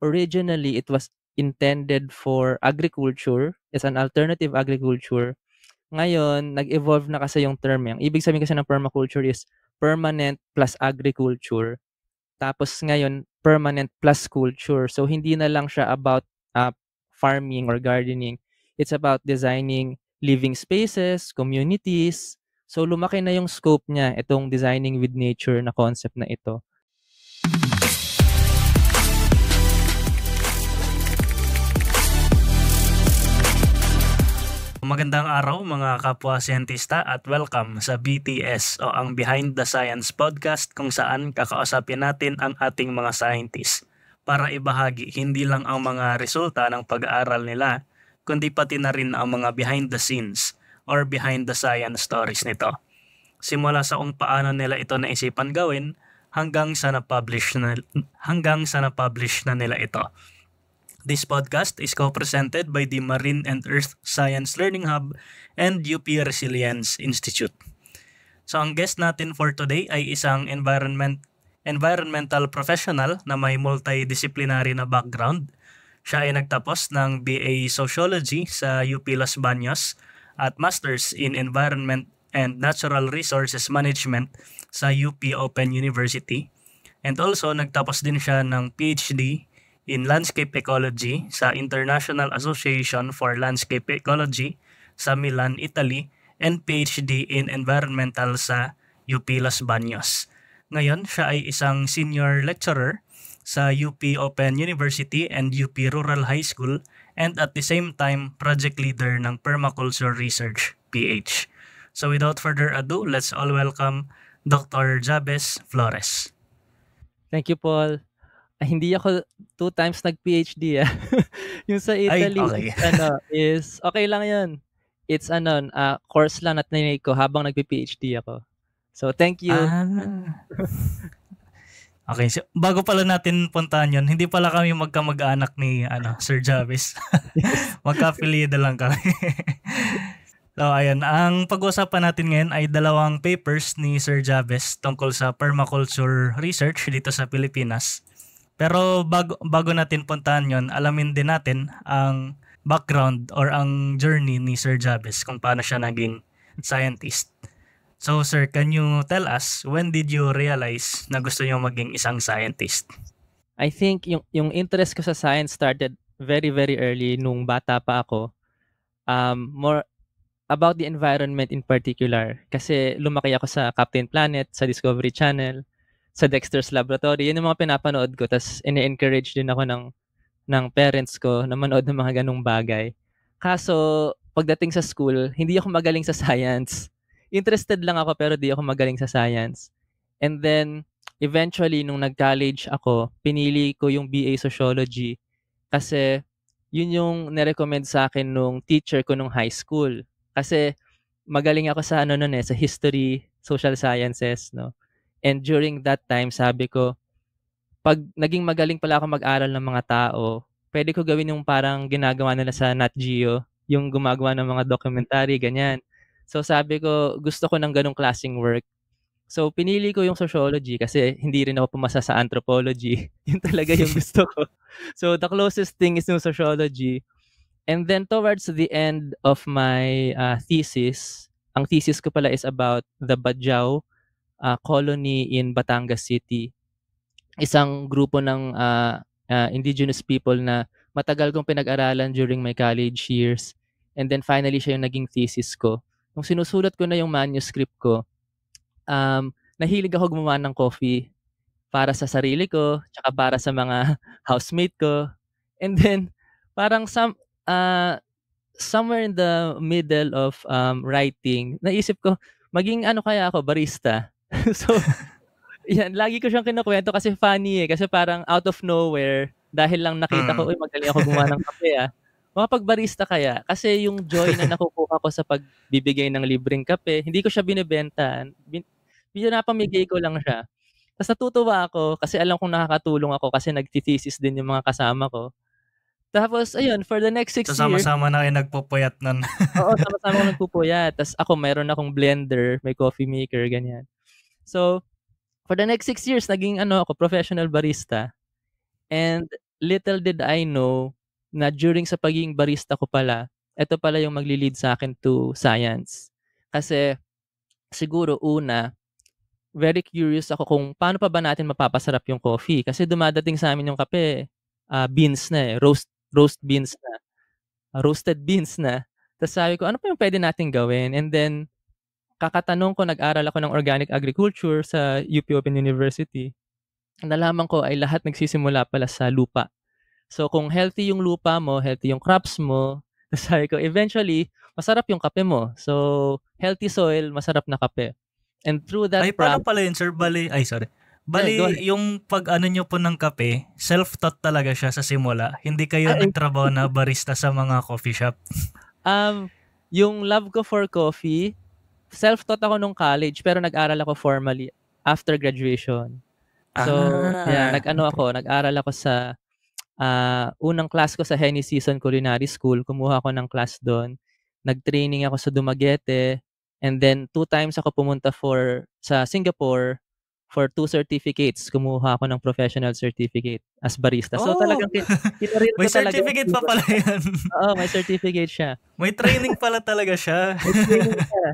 originally it was intended for agriculture, as an alternative agriculture. Ngayon, nag-evolve na kasi yung term yan. Ibig sabihin kasi ng permaculture is permanent plus agriculture. Tapos ngayon, permanent plus culture. So, hindi na lang siya about farming or gardening. It's about designing living spaces, communities. So, lumaki na yung scope niya, itong designing with nature na concept na ito. Magandang araw mga kapwa-siyentista at welcome sa BTS o ang Behind the Science podcast kung saan kakausapin natin ang ating mga scientists para ibahagi hindi lang ang mga resulta ng pag-aaral nila kundi pati na rin ang mga behind the scenes or behind the science stories nito. Simula sa kung paano nila ito naisipan gawin hanggang sa na-publish na nila ito. This podcast is co-presented by the Marine and Earth Science Learning Hub and UP Resilience Institute. So ang guest natin for today ay isang environmental professional na may multidisciplinary na background. Siya ay nagtapos ng BA Sociology sa UP Los Baños at Masters in Environment and Natural Resources Management sa UP Open University. And also nagtapos din siya ng PhD in Landscape Ecology sa International Association for Landscape Ecology sa Milan, Italy, and PhD in Environmental sa UP Los Baños. Ngayon, siya ay isang senior lecturer sa UP Open University and UP Rural High School and at the same time, project leader ng Permaculture Research, PH. So without further ado, let's all welcome Dr. Jabez Flores. Thank you, Paul. Hindi ako 2 times nag-PhD yung sa Italy okay. is okay lang yun. It's course lang na tinake ko habang nagpi-PhD ako. So thank you. Okay, so, bago pala natin puntahan yun, hindi pala kami magkamag-anak ni Sir Jabez. Magka-affiliate lang kami. So ayun, ang pag-uusapan natin ngayon ay 2 papers ni Sir Jabez tungkol sa permaculture research dito sa Pilipinas. Pero bago natin puntahan yon, alamin din natin ang background or ang journey ni Sir Jabez kung paano siya naging scientist. So sir, can you tell us when did you realize na gusto niyo maging isang scientist? I think yung interest ko sa science started very very early nung bata pa ako. More about the environment in particular kasi lumaki ako sa Captain Planet, sa Discovery Channel, sa Dexter's Laboratory. Yun yung mga pinapanood ko. Tapos ini-encourage din ako ng parents ko na manood ng mga ganung bagay. Kaso, pagdating sa school, hindi ako magaling sa science. Interested lang ako pero di ako magaling sa science. And then, eventually, nung nag-college ako, pinili ko yung BA Sociology kasi yun yung nirecommend sa akin nung teacher ko nung high school. Kasi magaling ako sa sa history, social sciences, no? And during that time, sabi ko, pag naging magaling pala ako mag-aral ng mga tao, pwede ko gawin yung parang ginagawa nila sa Nat Geo, yung gumagawa ng mga documentary, ganyan. So sabi ko, gusto ko ng ganong klaseng work. So pinili ko yung sociology kasi hindi rin ako pumasa sa anthropology. Yun talaga yung gusto ko. So the closest thing is yung sociology. And then towards the end of my thesis, ang thesis ko pala is about the Bajau colony in Batangas City. Isang grupo ng indigenous people na matagal kong pinag-aralan during my college years. And then finally siya yung naging thesis ko. Nung sinusulat ko na yung manuscript ko, nahilig ako gumawa ng coffee para sa sarili ko, tsaka para sa mga housemate ko. And then parang somewhere in the middle of writing, naisip ko, maging kaya ako, barista. So, yan, lagi ko siyang kinukwento kasi funny kasi parang out of nowhere, dahil lang nakita ko, magaling ako gumawa ng kape makapagbarista kaya. Kasi yung joy na nakukuha ko sa pagbibigay ng libreng kape, hindi ko siya binibenta. Pinapamigay ko lang siya. Tapos natutuwa ako kasi alam kong nakakatulong ako kasi nagtitesis din yung mga kasama ko. Tapos, ayun, for the next 6 years... So, sama-sama na kayo nagpupuyat nun. Oo, sama-sama ko nagpupuyat. Tapos ako, mayroon akong blender, may coffee maker, ganyan. So, for the next 6 years, naging ako, professional barista. And little did I know na during sa pagiging barista ko pala, eto pala yung magli-lead sa'kin to science. Kasi siguro una, very curious ako kung paano pa ba natin mapapasarap yung coffee kasi dumadating sa'min yung kape, beans na, roast beans na, roasted beans na. Ta's sabi ko, "Ano pa yung puwede nating gawin?" And then kakatanong ko, nag-aral ako ng organic agriculture sa UP Open University. Nalaman ko ay lahat nagsisimula pala sa lupa. So kung healthy yung lupa mo, healthy yung crops mo, ta's sabi ko eventually masarap yung kape mo. So healthy soil, masarap na kape. And through that Ay, paano pala yun, sir? Sorry. go Bali, ahead. yung pag-ano nyo po ng kape, self-taught talaga siya sa simula. Hindi kayo Ay, nagtrabaho na barista sa mga coffee shop. um, yung love ko for coffee, self-taught ako nung college pero nag-aral ako formally after graduation. So, yeah, Okay. nag-aral ako sa unang class ko sa Henny Season Culinary School, kumuha ako ng class do'n. Nag-training ako sa Dumaguete and then 2 times ako pumunta sa Singapore for 2 certificates. Kumuha ako ng professional certificate as barista. So, Oh, talagang kinareer may ko talaga yung certificate pa flavor pala niya. yan. Oo, may certificate siya. May training pala talaga siya. May training siya.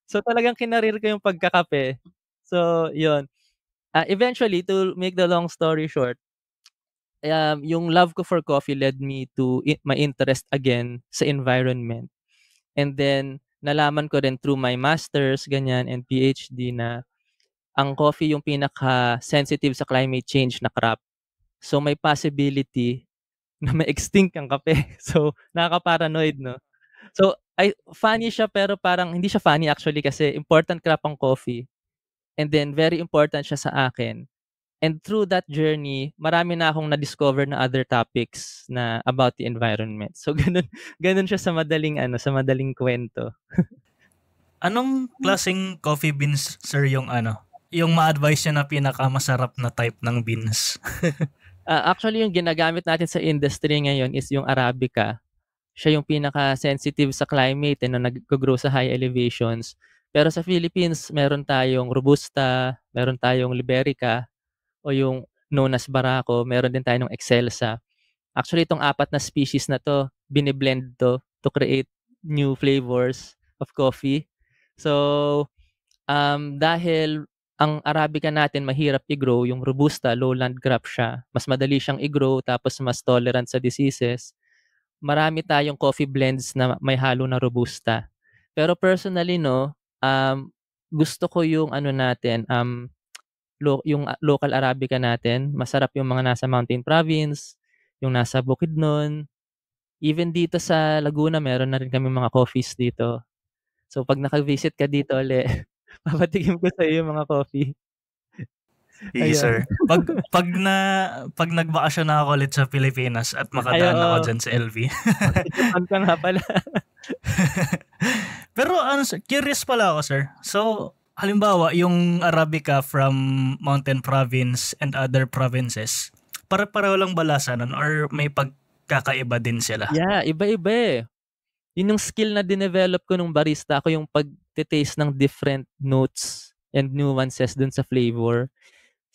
So, talagang kinareer ko yung pagkakape. So, yun. Eventually, to make the long story short, yung love ko for coffee led me to my interest again sa environment. And then, nalaman ko rin through my master's, ganyan, and PhD na ang coffee yung pinaka-sensitive sa climate change na crop. So, may possibility na ma-extinct ang kape. So, nakaka-paranoid, no? So, funny siya pero parang hindi siya funny actually kasi important crop ang coffee. And then, very important siya sa akin. And through that journey, marami na akong na-discover na other topics na about the environment. So gano'n siya sa madaling kuwento. Anong klaseng coffee beans, sir, yung ma-advise nyo na pinakamasarap na type ng beans? Actually yung ginagamit natin sa industry ngayon is yung Arabica. Siya yung pinaka-sensitive sa climate, na naggo-grow sa high elevations. Pero sa Philippines, meron tayong Robusta, meron tayong Liberica, o yung known as Barako, meron din tayong Excelsa. Actually, itong 4 na species na 'to, bine-blend to create new flavors of coffee. So, dahil ang Arabica natin mahirap i-grow, yung Robusta, lowland crop siya, mas madali siyang i-grow tapos mas tolerant sa diseases. Marami tayong coffee blends na may halo na Robusta. Pero personally 'no, gusto ko yung ano natin, yung local Arabica natin. Masarap yung mga nasa Mountain Province, yung nasa Bukidnon. Even dito sa Laguna meron na rin kaming mga coffees dito. So 'pag naka-visit ka dito uli, papatikim ko sa'yo yung mga coffee. Sige, Ayun. sir. Pag nagbakasyon na ako ulit sa Pilipinas at Ay, makadaan ako oo. dyan sa LV. Magti-Japan ka nga pala. Pero sir, curious pala ako, sir. So, halimbawa, yung Arabica from Mountain Province and other provinces, pare-pareho lang ba lasa nun or may pagkakaiba din sila? Yeah, iba-iba, eh. Yun yung skill na dinevelop ko nung barista ako, yung pagte-taste ng different notes and nuances dun sa flavor.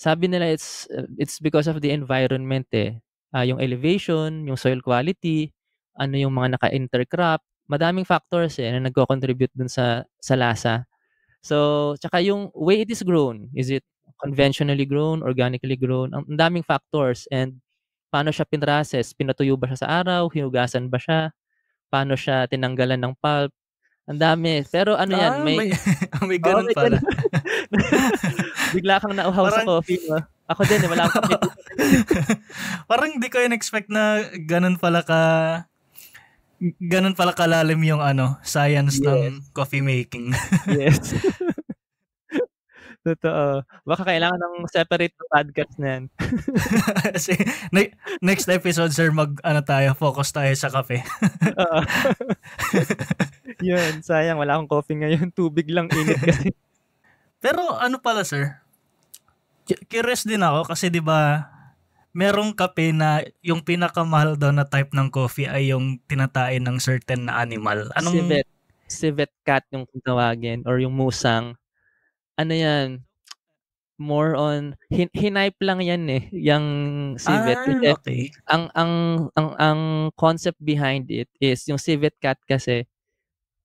Sabi nila it's because of the environment, eh. Yung elevation, yung soil quality, ano yung mga naka-intercrop, madaming factors, eh, na nagko-contribute dun sa lasa. So, tsaka yung way it is grown, is it conventionally grown, organically grown, ang daming factors and paano siya pinrocess, pinatuyo ba siya sa araw, hinugasan ba siya, paano siya tinanggalan ng pulp, ang dami. Pero ano yan, may May, may oo, ganun may gano'n. pala. Bigla kang nauhaw sa Parang, coffee 'no? Ako din, eh, wala akong pakikita nun, eh. parang di ko in-expect na ganun pala kalalim yung science Yes, ng coffee making. yes. Totoo. Baka kailangan ng separate na podcast na yan. Kasi next episode, sir, focus tayo sa kape. Oo. Yun, sayang wala akong coffee ngayon, tubig lang, init kasi. Pero pala, sir, curious din ako kasi 'di ba merong kape na yung pinakamahal daw na type ng coffee ay yung tinatain ng certain na animal. Anong Civet, civet cat yung kung tawagin or yung musang. Ano yan, more on hinipe lang yan yung civet kasi Okay. ang concept behind it is yung civet cat kasi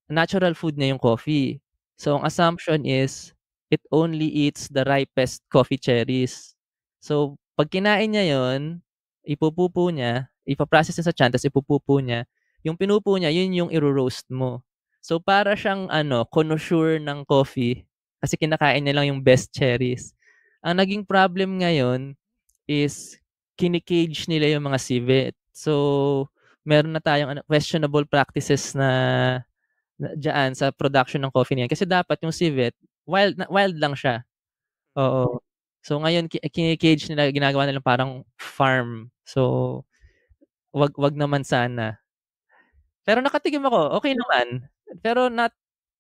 natural food niya yung coffee. So, ang assumption is it only eats the ripest coffee cherries. So, pag kinain niya yon, ipupupo niya, ipaprocess niya sa tiyan, tapos ipupupo niya. Yung pinupo niya, yun yung iro-roast mo. So, para siyang connoisseur ng coffee kasi kinakain niya lang yung best cherries. Ang naging problem ngayon is kinikage nila yung mga civet. So, meron na tayong questionable practices na diyaan sa production ng coffee niyan. Kasi dapat yung civet, wild lang siya. Oo. So ngayon kini-cage nila, ginagawa nila parang farm. So wag naman sana. Pero nakatikim ako, okay naman. Pero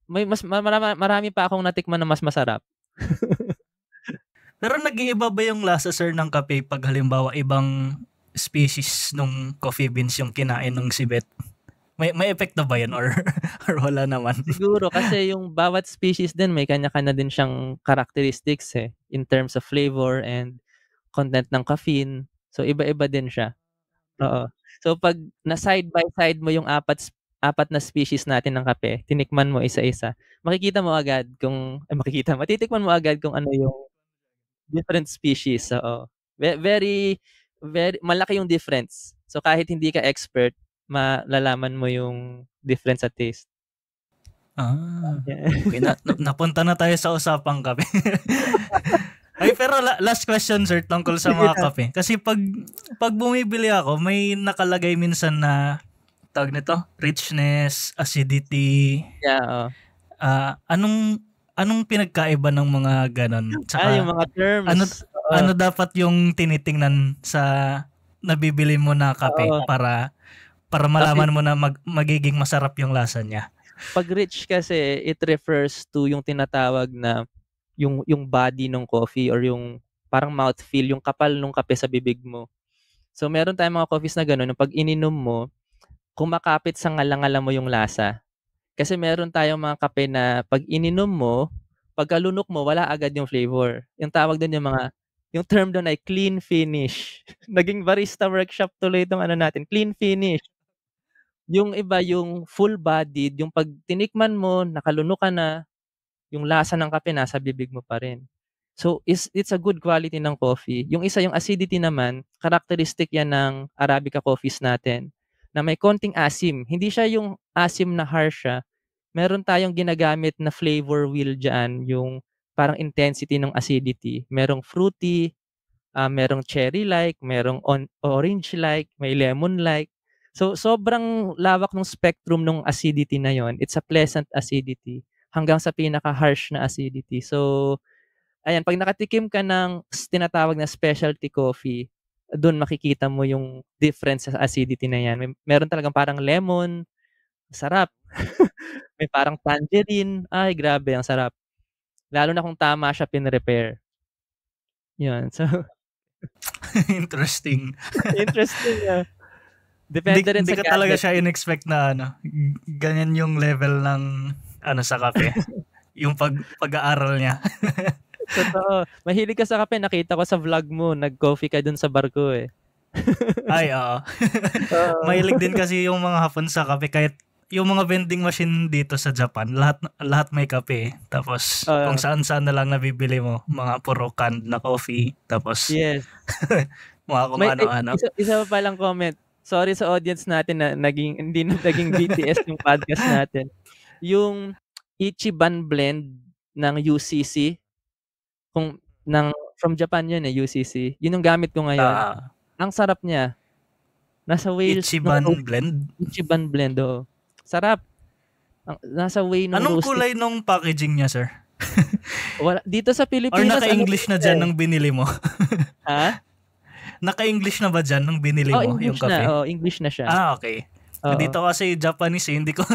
may marami pa akong natikman na mas masarap. Pero nag-iiba ba yung lasa, sir, ng kape pag halimbawa ibang species nung coffee beans yung kinain ng civet? May epekto ba yan or wala naman? Siguro kasi yung bawat species din may kanya-kanya din siyang characteristics in terms of flavor and content ng caffeine. So iba-iba din siya. Oo. So pag na side by side mo yung apat na species natin ng kape, tinikman mo isa-isa, matitikman mo agad kung ano yung different species. Oo. Very very malaki yung difference. So kahit hindi ka expert, malalaman mo yung difference sa taste. Okay, napunta na tayo sa usapang kape. Ay, pero last question, sir, tungkol sa mga kape. Kasi pag bumibili ako, may nakalagay minsan na tawag nito, richness, acidity. Yeah, anong pinagkaiba ng mga ganon? Tsaka, yung mga terms. ano dapat yung tinitingnan sa nabibili mo na kape para malaman mo na magiging masarap yung lasa niya? Pag rich kasi, it refers to yung tinatawag na yung body ng coffee or yung parang mouthfeel, yung kapal ng kape sa bibig mo. So meron tayong mga coffees na gano'n, pag ininom mo, kumakapit sa ngala-ngala mo yung lasa. Kasi meron tayong mga kape na pag ininom mo, pagkalunok mo, wala agad yung flavor. Yung tawag doon yung term doon ay clean finish. Naging barista workshop tuloy itong natin, clean finish. Yung iba, yung full-bodied, yung pag tinikman mo, nakalunok ka na, yung lasa ng kape nasa bibig mo pa rin. So, it's a good quality ng coffee. Yung isa, yung acidity naman, characteristic yan ng Arabica coffees natin, na may konting asim. Hindi siya yung asim na harsh siya. Meron tayong ginagamit na flavor wheel dyan, yung parang intensity ng acidity. Merong fruity, merong cherry-like, merong orange-like, may lemon-like. So, sobrang lawak ng spectrum ng acidity na yon. It's a pleasant acidity hanggang sa pinaka-harsh na acidity. So, ayan, pag nakatikim ka ng tinatawag na specialty coffee, doon makikita mo yung difference sa acidity na yan. Meron talagang parang lemon, sarap. May parang tangerine, ay grabe, ang sarap. Lalo na kung tama siya pinrepair. Yun, so Interesting. interesting. Depende rin Hindi sa ka talaga gadget. siya in-expect na ganyan yung level ng sa kape. Yung pag-aaral niya. Totoo. Mahilig ka sa kape, nakita ko sa vlog mo, nag-coffee ka dun sa barko Ay, oo. Mahilig din kasi yung mga Hapon sa kape, kahit yung mga vending machine dito sa Japan, lahat may kape. Tapos kung saan-saan na lang nabibili mo, mga puro canned na coffee. Tapos yes. mga kung ano-ano. Isa pa palang comment. Sorry sa audience natin na hindi na naging BTS yung podcast natin. Yung Ichiban blend ng UCC, from Japan yun UCC. Yun yung gamit ko ngayon. Ang sarap niya. Nasa Wales. Ichiban blend? Ichiban blend, oo. Sarap. Nasa way ng anong roasting. Kulay nung packaging niya, sir? Wala, dito sa Pilipinas. Or naka-English na dyan nung binili mo? Ha? Naka-English na ba dyan nung binili mo yung kape? English na siya. Okay. Dito kasi Japanese hindi ko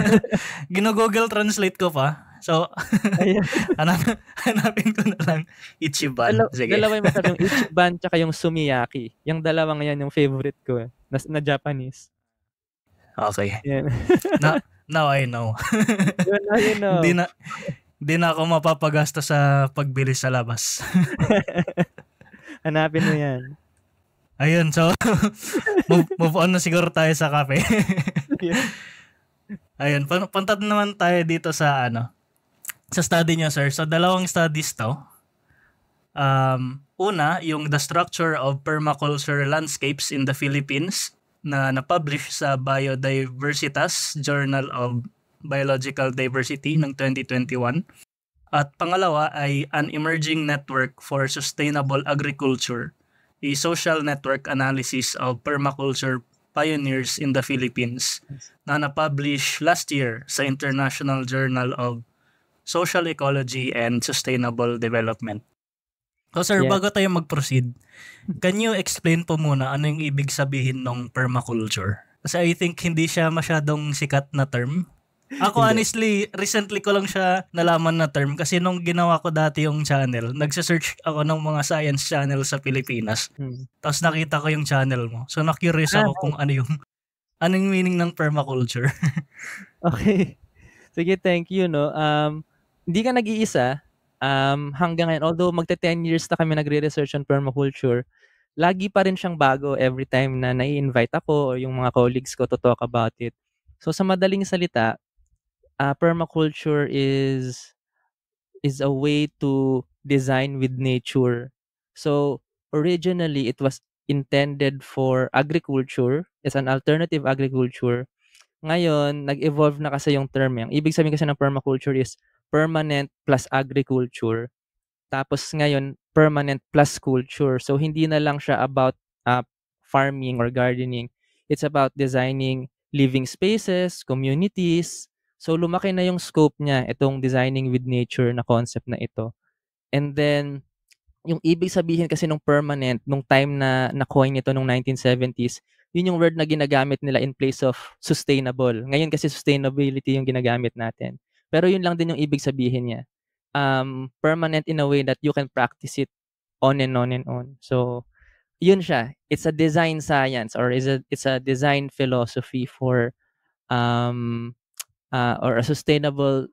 gino-Google Translate ko pa. So, hanapin ko na lang Ichiban. Sige. Dalawa yung masarap, yung Ichiban tsaka yung Sumiyaki. Yung dalawang yan yung favorite ko na Japanese. Okay. Yeah. Now I know. You know. Di na ako mapapagasto sa pagbili sa labas. Hanapin mo yan. Ayun, so move on na siguro tayo sa kape. Ayun, punta naman tayo dito sa sa study niyo, sir. So dalawang studies to. Una, yung The Structure of Permaculture Landscapes in the Philippines na na-publish sa Biodiversitas Journal of Biological Diversity ng 2021. At pangalawa ay An Emerging Network for Sustainable Agriculture, a social network analysis of permaculture pioneers in the Philippines na na-publish last year sa International Journal of Social Ecology and Sustainable Development. So sir, Yeah. bago tayo mag-proceed, can you explain po muna ano yung ibig sabihin ng permaculture? Kasi I think hindi siya masyadong sikat na term. Ako Hindi. honestly, recently ko lang siya nalaman na term kasi nung ginawa ko dati yung channel, nagsa-search ako ng mga science channel sa Pilipinas. Tapos nakita ko yung channel mo. So na-curious ako kung anong meaning ng permaculture. Okay. Sige, thank you, no. Hindi ka nag-iisa. Hanggang ngayon, although magta 10 years na kami nagre-research on permaculture, lagi pa rin siyang bago every time na nai-invite ako or yung mga colleagues ko to talk about it. So sa madaling salita, permaculture is a way to design with nature. So originally it was intended for agriculture, as an alternative agriculture. Ngayon, nag-evolve na kasi yung term. Yung ibig sabihin kasi ng permaculture is permanent plus agriculture. Tapos ngayon, permanent plus culture. So hindi na lang siya about farming or gardening. It's about designing living spaces, communities. So lumaki na yung scope niya, itong designing with nature na concept na ito. And then, yung ibig sabihin kasi nung permanent, nung time na na-coin ito nung 1970s, yun yung word na ginagamit nila in place of sustainable. Ngayon kasi sustainability yung ginagamit natin. Pero yun lang din yung ibig sabihin niya. Permanent in a way that you can practice it on and on and on. So, yun siya. It's a design science or it's a design philosophy for or a sustainable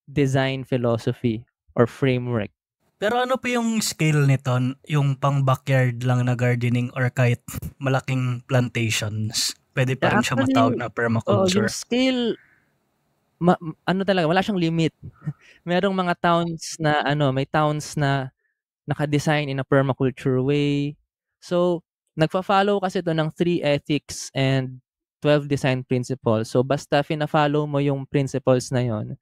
design philosophy or framework. Pero ano po yung scale nito? Yung pang backyard lang na gardening or kahit malaking plantations? Pwede pa rin siya matawag na Actually, yung permaculture. scale, talaga, wala siyang limit. Merong mga towns na may towns na naka-design in a permaculture way. So, nagfa-follow kasi ito ng 3 ethics and 12 design principles. So, basta fina-follow mo yung principles na yon,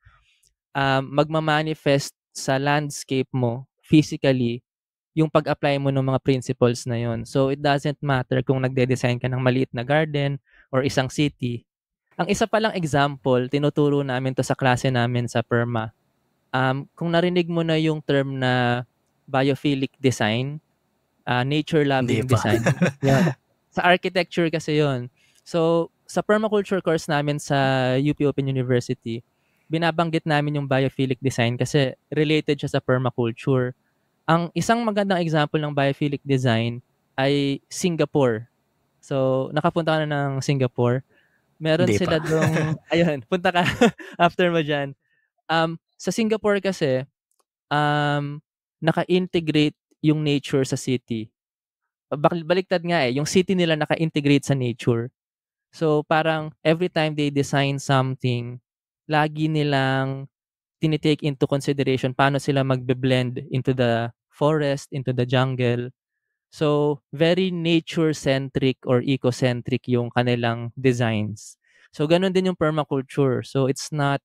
magma-manifest sa landscape mo physically yung pag-apply mo ng mga principles na yon. So, it doesn't matter kung nagde-design ka ng maliit na garden or isang city. Ang isa palang example, tinuturo namin to sa klase namin sa Perma. Kung narinig mo na yung term na biophilic design, nature loving design. Yan. Sa architecture kasi yon. So, sa permaculture course namin sa UP Open University, binabanggit namin yung biophilic design kasi related siya sa permaculture. Ang isang magandang example ng biophilic design ay Singapore. So, nakapunta ka na ng Singapore. Meron Hindi sila pa. dong, ayun, punta ka after mo dyan. Sa Singapore kasi, naka-integrate yung nature sa city. Baliktad nga yung city nila naka-integrate sa nature. So, parang every time they design something, lagi nilang tinitake into consideration paano sila magbe-blend into the forest, into the jungle. So, very nature-centric or eco-centric yung kanilang designs. So, ganun din yung permaculture. So, it's not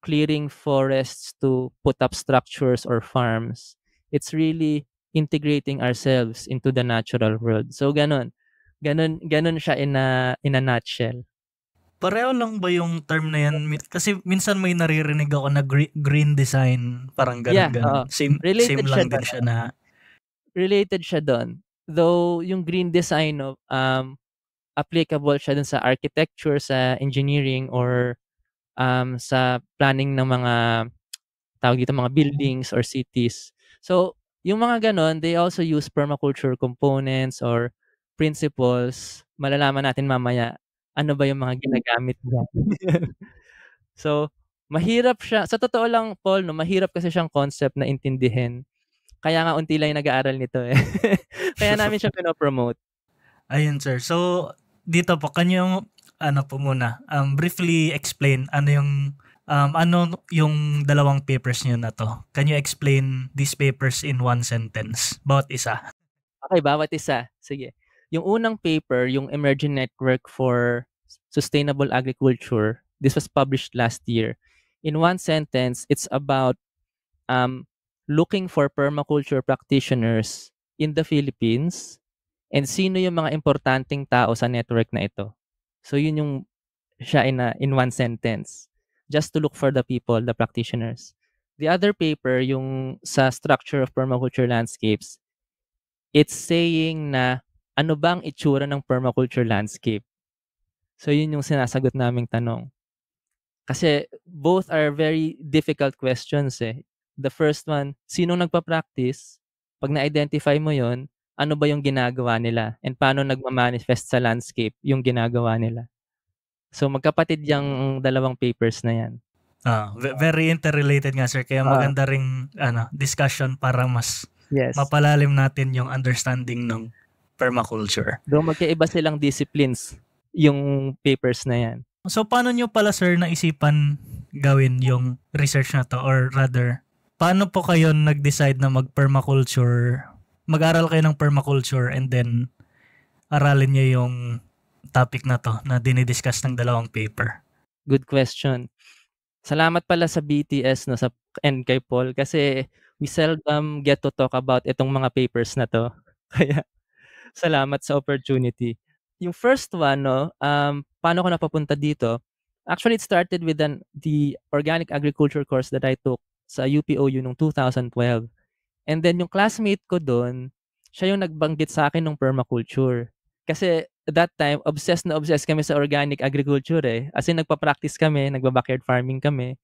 clearing forests to put up structures or farms. It's really integrating ourselves into the natural world. So, ganun. Ganun siya in a nutshell. Pareho lang ba yung term na yan? Kasi minsan may naririnig ako na green design, parang Yeah, ganun. Same related siya lang din siya na related siya doon. Though yung green design applicable siya dun sa architecture, sa engineering or sa planning ng mga tawag dito mga buildings or cities. So, yung mga ganon, they also use permaculture components or principles. Malalaman natin mamaya ano ba yung mga ginagamit nila. So, Mahirap siya sa totoo lang, Paul 'no, mahirap kasi siyang concept na intindihin. Kaya nga unti lang yung nag-aaral nito, eh. Kaya namin siya pino-promote. Ayun sir. So, dito po, kanyang ano po muna, briefly explain ano yung dalawang papers niyo na to. Can you explain these papers in one sentence? Bawat isa. Okay, bawat isa, sige. Yung unang paper, yung Emerging Network for Sustainable Agriculture, this was published last year. In one sentence, it's about um, looking for permaculture practitioners in the Philippines and sino yung mga importanteng tao sa network na ito. So yun yung siya in one sentence. Just to look for the people, the practitioners. The other paper, yung sa structure of permaculture landscapes, it's saying na ano bang itsura ng permaculture landscape? So yun yung sinasagot naming tanong. Kasi both are very difficult questions eh. The first one, sinong nagpa-practice? Pag na-identify mo yon, ano ba yung ginagawa nila? And paano nagma-manifest sa landscape yung ginagawa nila? So magkapatid yung dalawang papers na yan. Very interrelated nga sir, kaya maganda ring discussion para mas Yes. mapalalim natin yung understanding ng permaculture. Though magkaiba silang disciplines yung papers na yan. So paano nyo pala sir naisipan gawin yung research na to, or rather, paano po kayo nag-decide na mag-aral kayo ng permaculture and then aralin nyo yung topic na to na dinidiscuss ng dalawang paper? Good question. Salamat pala sa BTS no, and kay Paul kasi we seldom get to talk about itong mga papers na to. Kaya salamat sa opportunity. Yung first one, no, paano ko napapunta dito? Actually, it started with the organic agriculture course that I took sa UPOU noong 2012. And then yung classmate ko doon, siya yung nagbanggit sa akin ng permaculture. Kasi that time, obsessed na obsessed kami sa organic agriculture eh. As in, nagpa-practice kami, nagba-backyard farming kami.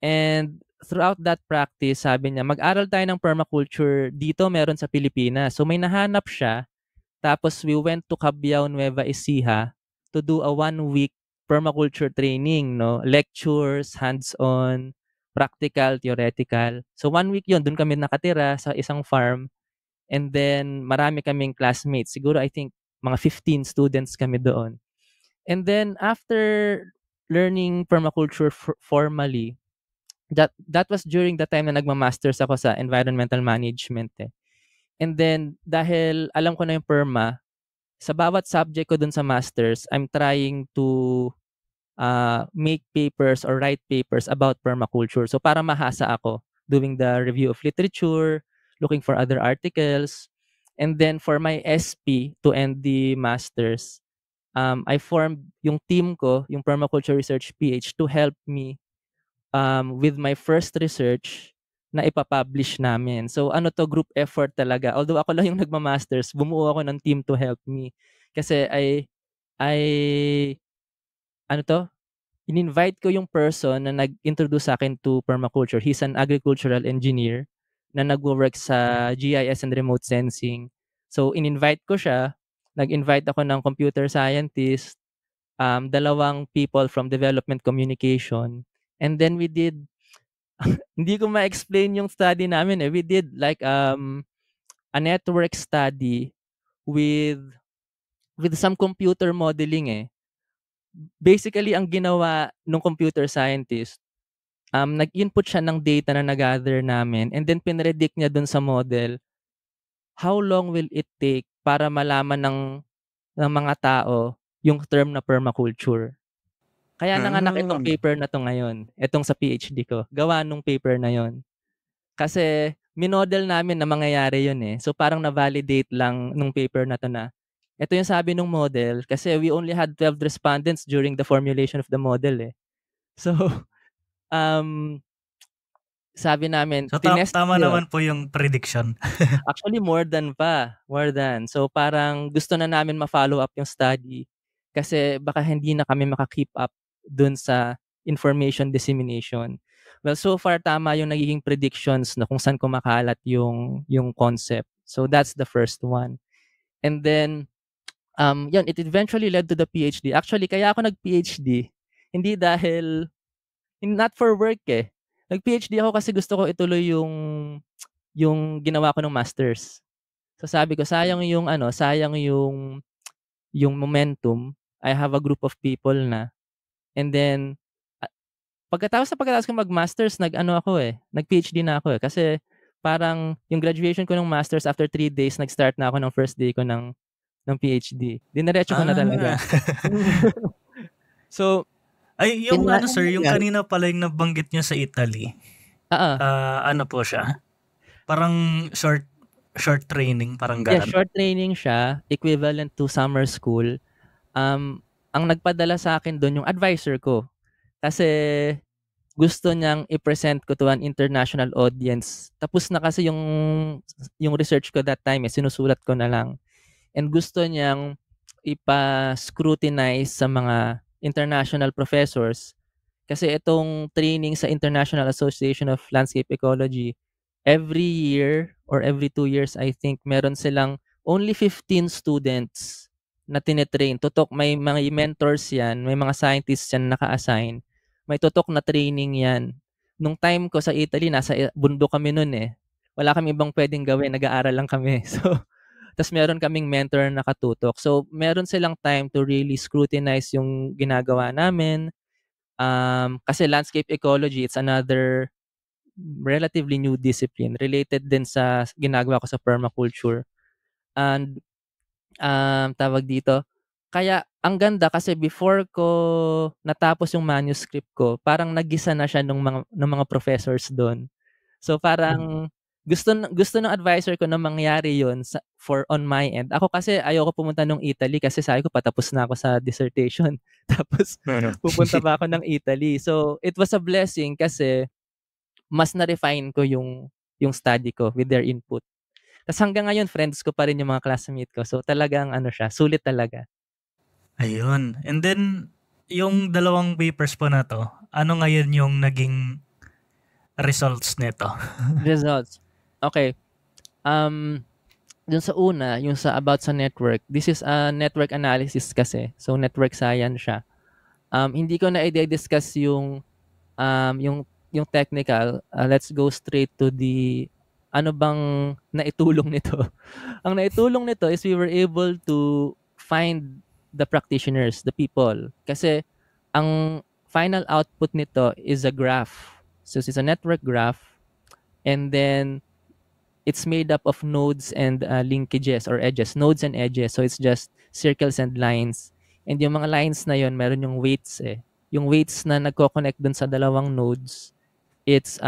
And throughout that practice, sabi niya, mag-aral tayo ng permaculture dito, meron sa Pilipinas. So may nahanap siya. Tapos we went to Cabiao, Nueva Ecija to do a 1-week permaculture training, no? Lectures, hands-on, practical, theoretical. So 1 week yun, doon kami nakatira sa isang farm. And then marami kaming classmates. Siguro I think mga 15 students kami doon. And then after learning permaculture formally, that was during the time na nagma-masters ako sa environmental management eh. And then dahil alam ko na yung perma, sa bawat subject ko dun sa masters, I'm trying to make papers or write papers about permaculture. So para mahasa ako doing the review of literature, looking for other articles. And then for my SP to end the masters, I formed yung team ko, yung Permaculture Research PH, to help me with my first research na ipapublish namin. So ano to, group effort talaga. Although ako lang yung nagma-masters, bumuo ako ng team to help me. Kasi I ano to, in-invite ko yung person na nag-introduce sa akin to permaculture. He's an agricultural engineer na nagwo-work sa GIS and remote sensing. So in-invite ko siya, nag-invite ako ng computer scientist, dalawang people from development communication, and then we did hindi ko ma-explain yung study namin eh. We did like a network study with some computer modeling eh. Basically, ang ginawa ng computer scientist, nag-input siya ng data na nag-gather namin and then pinredict niya dun sa model, how long will it take para malaman ng mga tao yung term na permaculture. Kaya nanganak itong paper na to ngayon, itong sa PhD ko, gawa nung paper na yon. Kasi minodel namin na mangyayari yun eh. So parang na-validate lang nung paper na to na ito yung sabi nung model kasi we only had 12 respondents during the formulation of the model eh. So, sabi namin, So tinest tama ko yun. naman po yung prediction. Actually, more than. So parang gusto na namin ma-follow up yung study kasi baka hindi na kami maka-keep up dun sa information dissemination. Well, so far tama yung nagiging predictions na kung saan kumakalat yung concept. So that's the first one. And then, yun, it eventually led to the PhD. Actually, kaya ako nag-PhD, hindi dahil Not for work, eh. Nag-PhD ako kasi gusto ko ituloy yung ginawa ko nung masters. So sabi ko sayang yung ano, sayang yung momentum. I have a group of people na and then pagkatapos ko mag-masters nag-ano ako, eh, nag-PhD na ako, eh. Kasi parang yung graduation ko ng masters after 3 days nag-start na ako ng first day ko ng PhD. Diniretso ko na Ah. talaga. So, Ay, yung kina ano sir, yung kanina pala yung nabanggit niyo sa Italy, oo. ano po siya? Parang short training, parang Yeah, gano'n? short training siya, equivalent to summer school. Ang nagpadala sa'kin dun yung advisor ko. Kasi gusto niyang i-present ko to an international audience. Tapos na kasi yung research ko that time, eh, sinusulat ko na lang. And gusto niyang ipa-scrutinize sa mga international professors kasi itong training sa International Association of Landscape Ecology, every year or every 2 years, I think, meron silang only 15 students na tinetrain. Tutok, may mga mentors yan, may mga scientists yan naka-assign. May tutok na training yan. Nung time ko sa Italy, nasa bundok kami nun eh. Wala kami ibang pwedeng gawin, nag-aaral lang kami. So, tas meron kaming mentor na nakatutok. So, meron silang time to really scrutinize yung ginagawa namin. Kasi landscape ecology, it's another relatively new discipline related din sa ginagawa ko sa permaculture. And tawag dito, kaya ang ganda kasi before ko natapos yung manuscript ko, parang nagisa na siya ng mga professors doon. So parang gusto ng advisor ko na mangyari 'yun for on my end. Ako kasi ayoko pumunta ng Italy kasi sabi ko patapos na ako sa dissertation. Tapos Ano? pupunta pa ako ng Italy. So it was a blessing kasi mas na-refine ko yung study ko with their input. Tas hanggang ngayon friends ko pa rin yung mga classmate ko. So talagang ano siya, sulit talaga. Ayun. And then, yung dalawang papers po na 'to, ano ngayon yung naging results nito? Results. Okay. Um, Dun sa una, yung sa about sa network, this is a network analysis kasi. So network science siya. Hindi ko na i-discuss yung technical. Let's go straight to the ano bang naitulong nito. Ang naitulong nito is we were able to find the practitioners, the people. Kasi ang final output nito is a graph. So it's a network graph and then it's made up of nodes and linkages or edges, nodes and edges. So it's just circles and lines. And yung mga lines na yon, meron yung weights eh. Yung weights na nagko-connect dun sa dalawang nodes, it's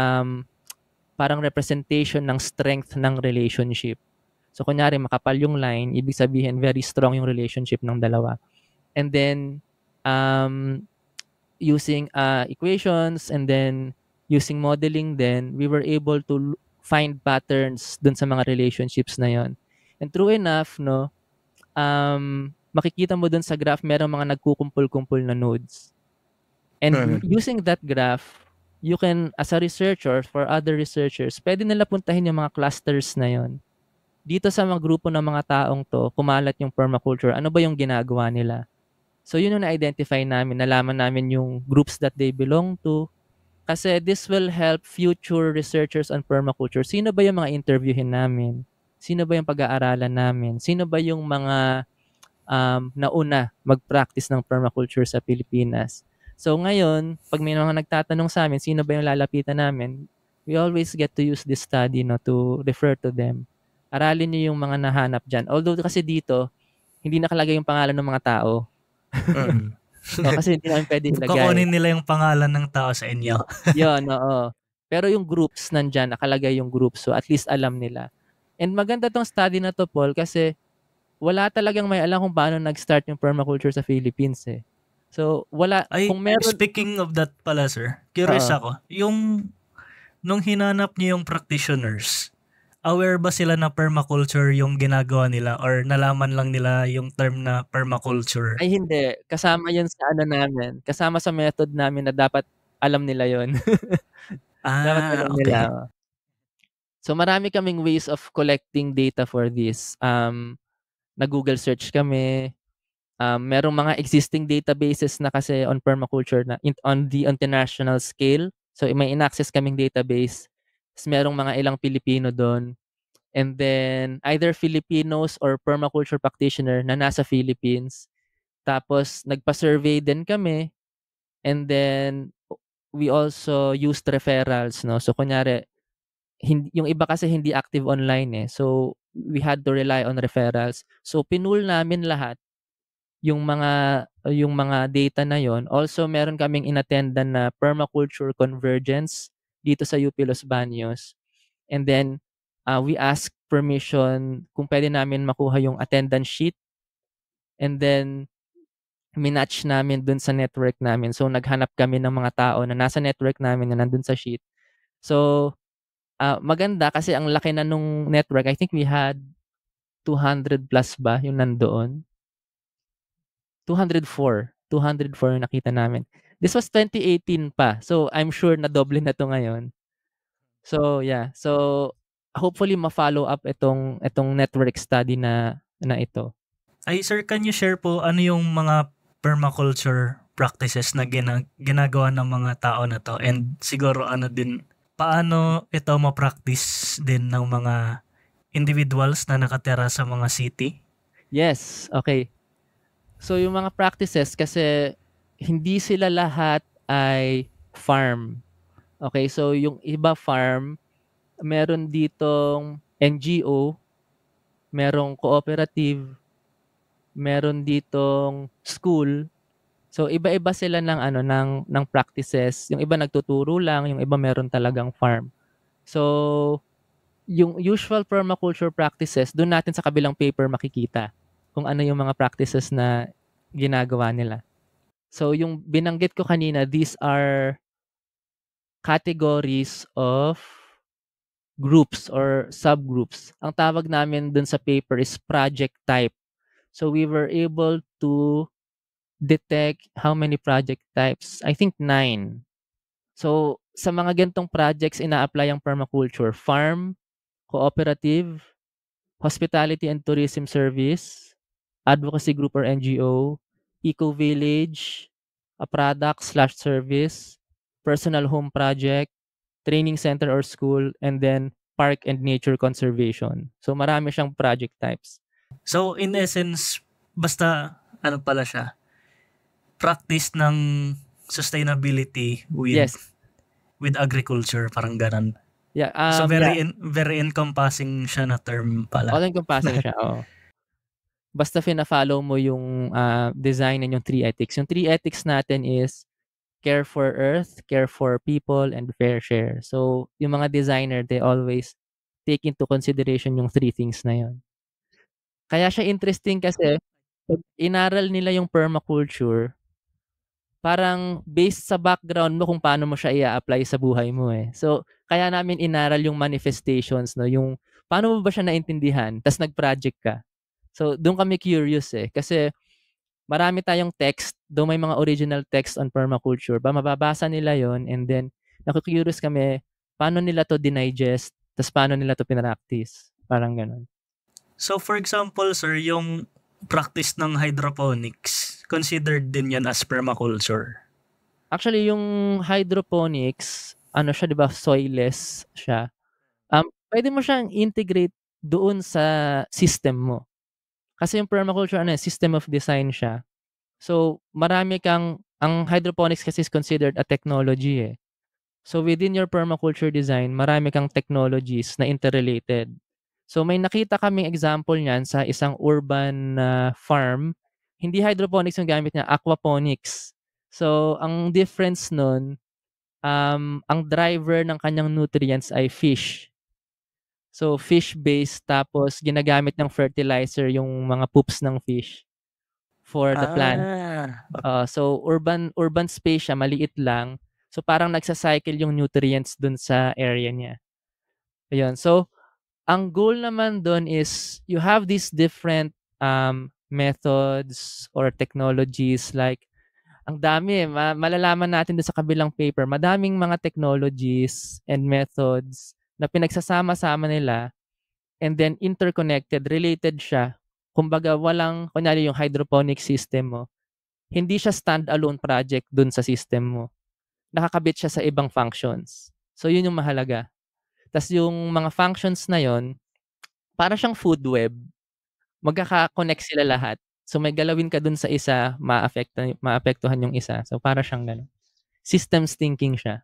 parang representation ng strength ng relationship. So kunyari makapal yung line, ibig sabihin very strong yung relationship ng dalawa. And then um, using equations and then using modeling then we were able to find patterns dun sa mga relationships na yon. And true enough, no, makikita mo dun sa graph merong mga nagkukumpul-kumpul na nodes. And using that graph, you can, as a researcher, for other researchers, pwede nila puntahin yung mga clusters na yon. Dito sa mga grupo ng mga taong to, kumalat yung permaculture, ano ba yung ginagawa nila? So yun yung na-identify namin, nalaman namin yung groups that they belong to. Kasi this will help future researchers on permaculture. Sino ba yung mga interviewin namin? Sino ba yung pag-aaralan namin? Sino ba yung mga nauna mag-practice ng permaculture sa Pilipinas? So ngayon, pag may mga nagtatanong sa amin, sino ba yung lalapitan namin? We always get to use this study to refer to them. Aralin niyo yung mga nahanap dyan. Although kasi dito, hindi nakalagay yung pangalan ng mga tao. Kasi hindi namin pwede ilagay. Kukunin nila yung pangalan ng tao sa inyo. Yun, oo. Pero yung groups nandyan, nakalagay yung groups. So at least alam nila. And maganda tong study na to, Paul, kasi wala talagang may alam kung paano nag-start yung permaculture sa Philippines eh. So wala, Ay, kung meron, speaking of that pala sir, curious oo. ako, nung hinanap niyo yung practitioners, aware ba sila na permaculture yung ginagawa nila or nalaman lang nila yung term na permaculture? Ay hindi, kasama yun sa ano namin, kasama sa method namin na dapat alam nila yun. Dapat Ah, alam nila, okay. oo. So marami kaming ways of collecting data for this. Nag-Google search kami, Merong mga existing databases na kasi on permaculture na on the international scale. So may in-access kaming database. Tapos merong mga ilang Pilipino doon. And then either Filipinos or permaculture practitioner na nasa Philippines. Tapos nagpa-survey din kami. And then we also used referrals, no? So kunyari, yung iba kasi hindi active online eh. So we had to rely on referrals. So pinul namin lahat yung mga data na yon. Also meron kaming inattendan na permaculture convergence dito sa UP Los Baños. And then we ask permission kung pwede namin makuha yung attendance sheet. And then minatch namin dun sa network namin. So naghanap kami ng mga tao na nasa network namin na nandun sa sheet. So maganda kasi ang laki na nung network. I think we had 200 plus ba yung nandoon? 204 yung nakita namin. This was 2018 pa. So I'm sure na doble na to ngayon. So yeah. So hopefully ma-follow up itong network study na ito. Ay sir, can you share po ano yung mga permaculture practices na ginagawa ng mga tao na to, and siguro ano din, paano ito ma-practice din ng mga individuals na nakatira sa mga city? Yes, okay. So yung mga practices kasi hindi sila lahat ay farm. Okay, so yung iba farm, meron ditong NGO, merong cooperative, meron ditong school. So iba-iba sila ng practices. Yung iba nagtuturo lang, yung iba meron talagang farm. So yung usual permaculture practices, doon natin sa kabilang paper makikita kung ano yung mga practices na ginagawa nila. So yung binanggit ko kanina, these are categories of groups or subgroups. Ang tawag namin dun sa paper is project type. So we were able to detect how many project types? I think 9. So sa mga gantong projects, ina-apply ang permaculture. Farm, cooperative, hospitality and tourism service, advocacy group or NGO, eco-village, a product/service, personal home project, training center or school, and then park and nature conservation. So marami siyang project types. So in essence, basta ano pala siya, practice ng sustainability with agriculture, parang ganun. Yeah, so very encompassing siya na term pala. All encompassing siya, oo. Basta fina-follow mo yung design and yung 3 ethics. Yung 3 ethics natin is care for earth, care for people, and fair share. So, yung mga designer, they always take into consideration yung 3 things na yun. Kaya siya interesting kasi pag inaral nila yung permaculture, parang based sa background mo kung paano mo siya i-a-apply sa buhay mo eh. So, kaya namin inaral yung manifestations, no? Yung paano mo ba siya naintindihan, tas nag-project ka. So, doon kami curious eh. Kasi marami tayong text, though may mga original text on permaculture, mababasa nila yon, and then naku-curious kami, paano nila to dinigest, tas paano nila to pinractice. Parang ganun. So for example, sir, yung practice ng hydroponics, considered din yan as permaculture? Actually, yung hydroponics, ano siya, di ba, soilless siya. Pwede mo siyang integrate doon sa system mo. Kasi yung permaculture, system of design siya. So, ang hydroponics kasi is considered a technology eh. So, within your permaculture design, marami kang technologies na interrelated. So, may nakita kaming example niyan sa isang urban farm. Hindi hydroponics yung gamit niya, aquaponics. So, ang difference nun, ang driver ng kanyang nutrients ay fish. So, fish-based, tapos ginagamit ng fertilizer yung mga poops ng fish for the plant. So, urban space siya, maliit lang. So, parang nagsa-cycle yung nutrients dun sa area niya. Ayun. So, ang goal naman dun is you have these different methods or technologies like ang dami malalaman natin dun sa kabilang paper. Madaming mga technologies and methods na pinagsasama-sama nila and then interconnected, related siya kumbaga kunyari yung hydroponic system mo, hindi siya stand-alone project dun sa system mo. Nakakabit siya sa ibang functions. So yun yung mahalaga. Tas yung mga functions na yon, para siyang food web, magkaka-connect sila lahat. So may galawin ka dun sa isa, maapektuhan yung isa. So para siyang gano'n. Systems thinking siya.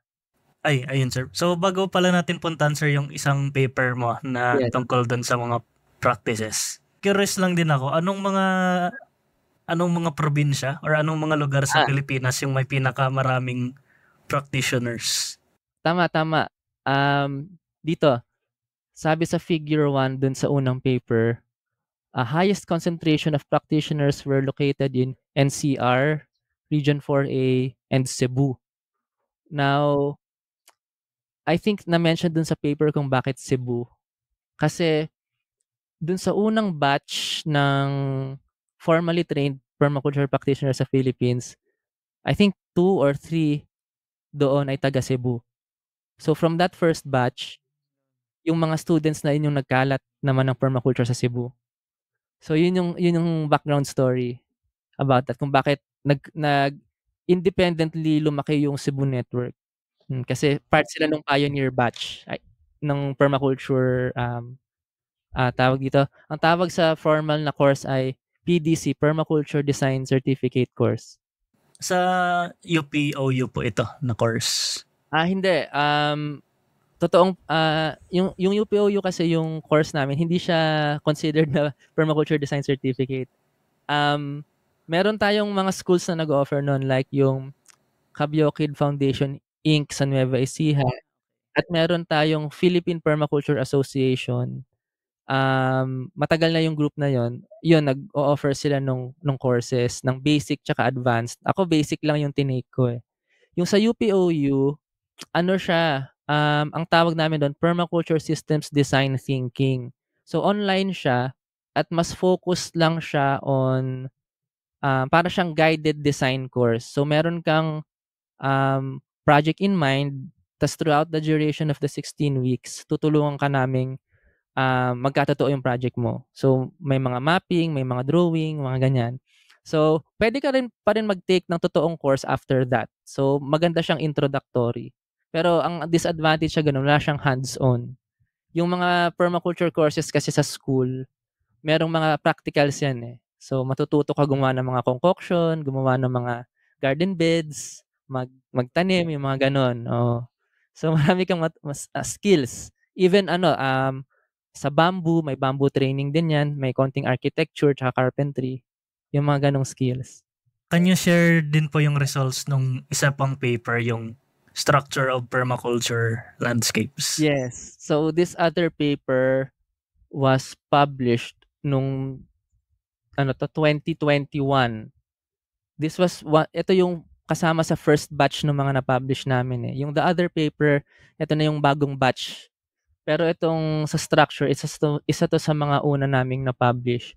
Ay, ayun sir. So bago pala natin puntahan sir yung isang paper mo na Yes. tungkol dun sa mga practices. Curious lang din ako, anong mga probinsya or anong mga lugar sa Pilipinas yung may pinakamaraming practitioners? Tama. Dito, sabi sa figure 1 dun sa unang paper, highest concentration of practitioners were located in NCR, Region 4A, and Cebu. Now, I think na-mention dun sa paper kung bakit Cebu. Kasi dun sa unang batch ng formally trained permaculture practitioners sa Philippines, I think 2 or 3 doon ay taga Cebu. So from that first batch, yung mga students na yun yung nagkalat naman ng permaculture sa Cebu. So yun yung background story about that, kung bakit nag independently lumaki yung Cebu network. Kasi part sila nung pioneer batch ng permaculture, tawag dito, ang tawag sa formal na course ay PDC, Permaculture Design Certificate Course. Sa UP-OU po ito na course? Hindi. Yung UP-OU kasi yung course namin, hindi siya considered na Permaculture Design Certificate. Meron tayong mga schools na nag-offer nun, like yung Kabyokid Foundation Inc. sa Nueva Ecija. At meron tayong Philippine Permaculture Association. Matagal na yung group na yon. Yun, nag-o-offer sila nung courses ng basic tsaka advanced. Ako basic lang yung tinake ko eh. Yung sa UP-OU, ano siya, ang tawag namin doon, Permaculture Systems Design Thinking. So online siya at mas focused lang siya on, para siyang guided design course. So meron kang project in mind, tas throughout the duration of the 16 weeks, tutulungan ka naming magkatotoo yung project mo. So may mga mapping, may mga drawing, mga ganyan. So pwede ka pa rin mag-take ng totoong course after that. So maganda siyang introductory. Pero ang disadvantage siya ganun, wala siyang hands-on. Yung mga permaculture courses kasi sa school, merong mga practicals yan eh. So matututo ka gumawa ng mga concoction, gumawa ng mga garden beds, magtanim, yung mga ganon. Oh. So marami kang skills. Even sa bamboo, may bamboo training din yan, may konting architecture tsaka carpentry, yung mga ganong skills. Can you share din po yung results nung isa pang paper, yung Structure of Permaculture Landscapes? Yes. So this other paper was published nung 2021. Ito yung kasama sa first batch ng mga na-publish namin eh. Yung the other paper, ito na yung bagong batch. Pero itong sa structure, isa to sa mga una naming na-publish.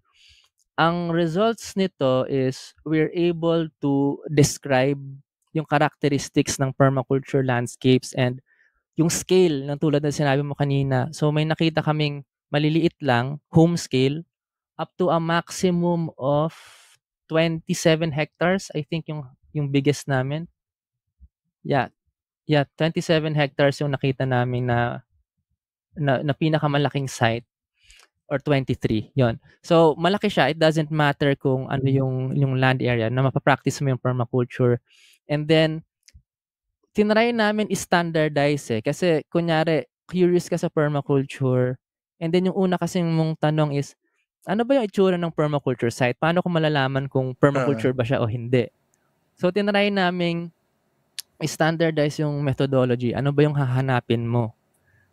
Ang results nito is we're able to describe yung characteristics ng permaculture landscapes and yung scale ng tulad na sinabi mo kanina. So may nakita kaming maliliit lang, home scale, up to a maximum of 27 hectares. I think yung biggest namin. Yeah, 27 hectares yung nakita namin na pinakamalaking site, or 23, yon. So malaki siya. It doesn't matter kung ano yung land area na mapapractice mo yung permaculture. And then tinry namin i-standardize eh. Kasi kunyari curious ka sa permaculture, and then yung una kasing mong tanong is, ano ba yung itsura ng permaculture site? Paano ko malalaman kung permaculture ba siya o hindi? So tinry namin i-standardize yung methodology. Ano ba yung hahanapin mo?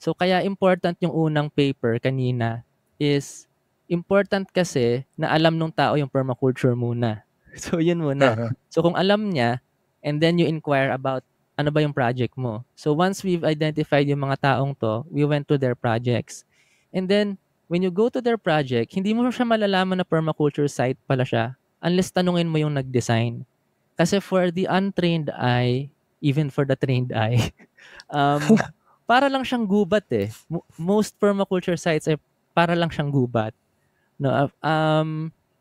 So kaya important yung unang paper kanina is important kasi na alam nung tao yung permaculture muna. So yun muna. So kung alam niya, and then you inquire about ano ba yung project mo. So once we've identified yung mga taong to, we went to their projects. And then when you go to their project, hindi mo siya malalaman na permaculture site pala siya unless tanungin mo yung nag-design. Kasi for the untrained eye, even for the trained eye, para lang siyang gubat eh. Most permaculture sites ay para lang siyang gubat. No,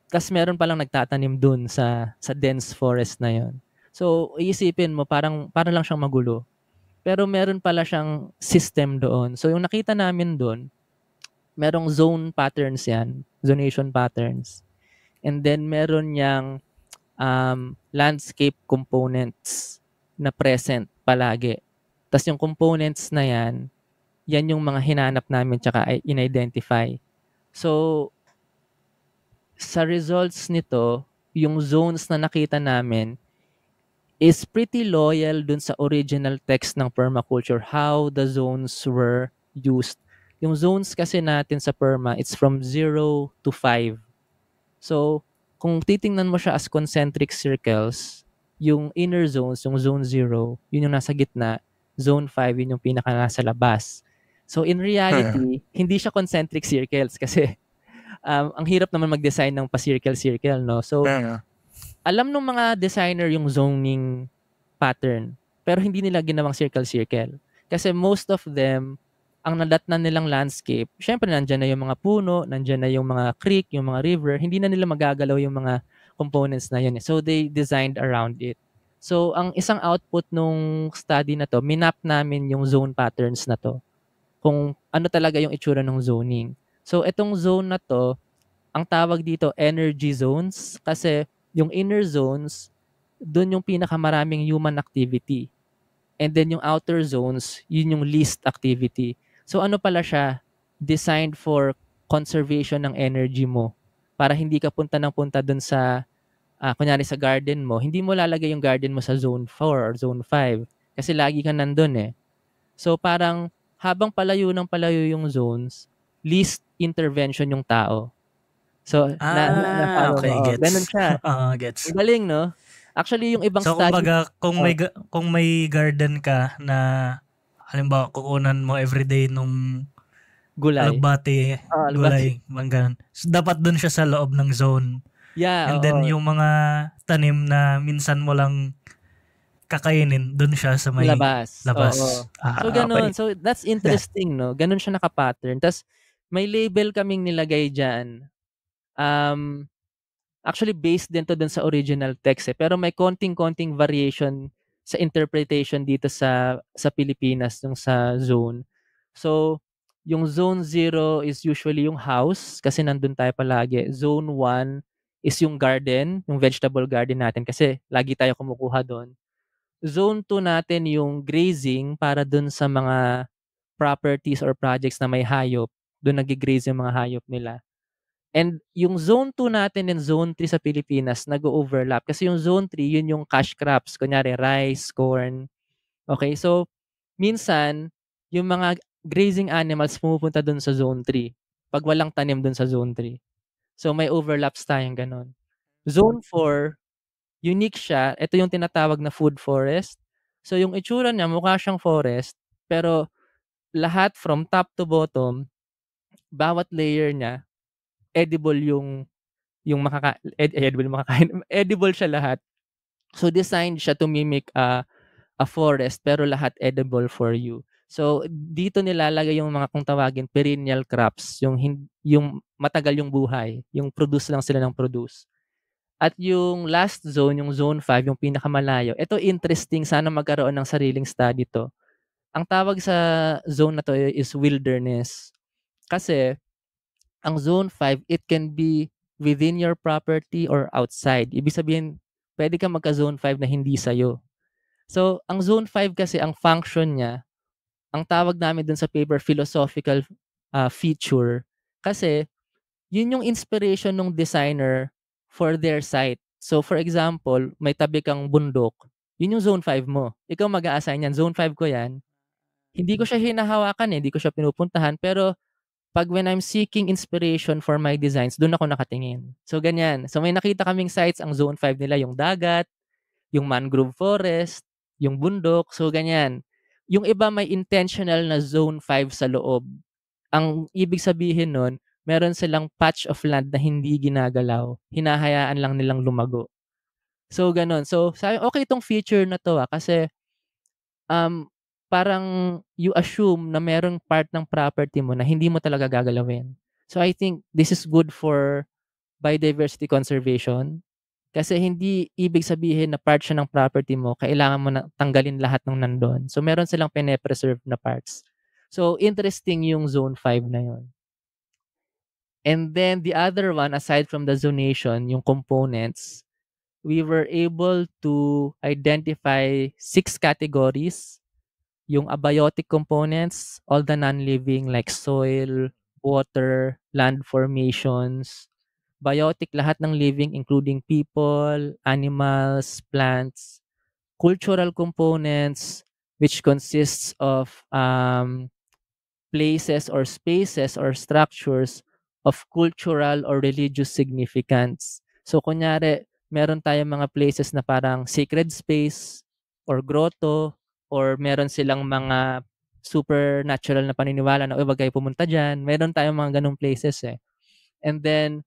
tas meron palang nagtatanim dun sa dense forest na yon. So, iisipin mo parang lang siyang magulo. Pero meron pala siyang system doon. So, yung nakita namin doon, merong zone patterns yan, zonation patterns. And then meron niyang landscape components na present palagi. Tas yung components na yan yung mga hinanap namin tsaka in-identify. So, sa results nito, yung zones na nakita namin is pretty loyal dun sa original text ng permaculture, how the zones were used. Yung zones kasi natin sa perma, it's from 0 to 5. So, kung titingnan mo siya as concentric circles, yung inner zones, yung zone 0, yun yung nasa gitna, zone 5, yun yung pinaka nasa labas. So, in reality, hindi siya concentric circles kasi ang hirap naman mag-design ng pa-circle-circle, no? So, alam ng mga designer yung zoning pattern, pero hindi nila ginawang circle-circle. Kasi most of them, ang nadatnan nilang landscape, syempre nandyan na yung mga puno, nandyan na yung mga creek, yung mga river, hindi na nila magagalaw yung mga components na yun. So, they designed around it. So, ang isang output nung study na to, minap namin yung zone patterns na to. Kung ano talaga yung itsura ng zoning. So, itong zone na to, ang tawag dito energy zones kasi yung inner zones, doon yung pinakamaraming human activity. And then yung outer zones, yun yung least activity. So ano pala siya? Designed for conservation ng energy mo. Para hindi ka punta ng punta doon sa, kunyari sa garden mo, hindi mo lalagay yung garden mo sa zone 4 or zone 5 kasi lagi ka nandun eh. So parang habang palayo ng palayo yung zones, least intervention yung tao. So, na-follow mo. Okay, Oh, ganun gets. siya. Gets. Ang galing, no? Actually, yung ibang So study, kumbaga oh, kung may garden ka na halimbawa kukunan mo everyday nung gulay. alugbati, Albati. gulay, mga ganun. So, dapat dun siya sa loob ng zone. Yeah, And then oo. yung mga tanim na minsan mo lang kakainin, dun siya sa may Labas. Oo. labas. So, ganun. Okay. So, that's interesting, no? Ganun siya naka-pattern. Tapos, may label kaming nilagay dyan. Um, Actually, based din to dun sa original text eh. Pero may konting-konting variation sa interpretation dito sa Pilipinas, yung sa zone. So, yung zone 0 is usually yung house kasi nandun tayo palagi. Zone 1 is yung garden, yung vegetable garden natin kasi lagi tayo kumukuha doon. Zone 2 natin yung grazing para dun sa mga properties or projects na may hayop. Doon nag-graze yung mga hayop nila. And yung zone 2 natin and zone 3 sa Pilipinas nag-o-overlap kasi yung zone 3 yun yung cash crops, kunyari rice, corn. Okay, so minsan yung mga grazing animals pumupunta dun sa zone 3 pag walang tanim dun sa zone 3. So may overlaps tayong gano'n. Zone 4, unique siya. Ito yung tinatawag na food forest. So yung itsura niya mukha siyang forest pero lahat from top to bottom, bawat layer niya edible yung edible makakain, edible siya lahat. So designed siya to mimic a forest pero lahat edible for you. So dito nilalagay yung mga kung tawagin perennial crops, yung matagal yung buhay, yung produce lang sila ng produce. At yung last zone, yung zone 5, yung pinakamalayo. Ito interesting, sana magkaroon ng sariling study to. Ang tawag sa zone na to is wilderness. Kasi ang zone 5, it can be within your property or outside. Ibig sabihin, pwede ka magka-zone 5 na hindi sa'yo. So, ang zone 5 kasi, ang function niya, ang tawag namin dun sa paper, philosophical feature. Kasi, yun yung inspiration ng designer for their site. So, for example, may tabi kang bundok, yun yung zone 5 mo. Ikaw mag-a-assign yan, zone 5 ko yan. Hindi ko siya hinahawakan eh, hindi ko siya pinupuntahan, pero pag when I'm seeking inspiration for my designs, doon ako nakatingin. So, ganyan. So, may nakita kaming sites, ang zone 5 nila, yung dagat, yung mangrove forest, yung bundok. So, ganyan. Yung iba may intentional na zone 5 sa loob. Ang ibig sabihin nun, meron silang patch of land na hindi ginagalaw. Hinahayaan lang nilang lumago. So, ganun. So, sabi, okay itong feature na to kasi um, parang you assume na merong part ng property mo na hindi mo talaga gagalawin. So I think this is good for biodiversity conservation kasi hindi ibig sabihin na part siya ng property mo, kailangan mo na tanggalin lahat ng nandun. So meron silang pine-preserve na parts. So interesting yung Zone 5 na yun. And then the other one, aside from the zonation, yung components, we were able to identify 6 categories. Yung abiotic components, all the non-living like soil, water, land formations. Biotic, lahat ng living including people, animals, plants. Cultural components, which consists of places or spaces or structures of cultural or religious significance. So kunyari, meron tayong mga places na parang sacred space or grotto or meron silang mga supernatural na paniniwala na wag kayo pumunta diyan. Meron tayong mga ganung places eh. And then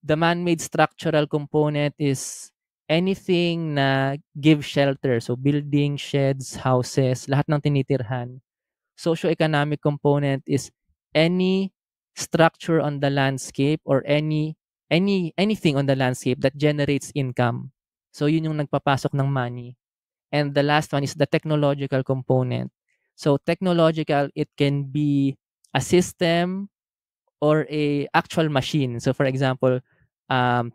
the man-made structural component is anything na give shelter. So building, sheds, houses, lahat ng tinitirhan. Socio-economic component is any structure on the landscape or anything on the landscape that generates income. So yun yung nagpapasok ng money. And the last one is the technological component. So technological, it can be a system or a actual machine. So for example,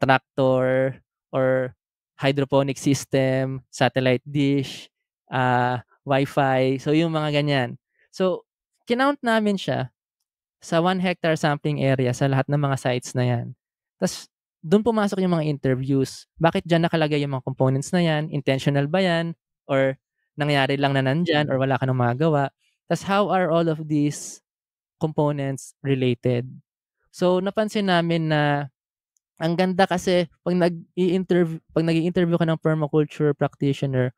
tractor or hydroponic system, satellite dish, Wi-Fi. So yung mga ganyan. So kinount namin siya sa 1 hectare sampling area sa lahat ng mga sites na yan. Tapos doon pumasok yung mga interviews. Bakit dyan nakalagay yung mga components na yan? Intentional ba yan? Or nangyari lang na nandyan or wala ka nang magagawa? Tapos how are all of these components related? So napansin namin na ang ganda kasi pag nag-i-interview ka ng permaculture practitioner,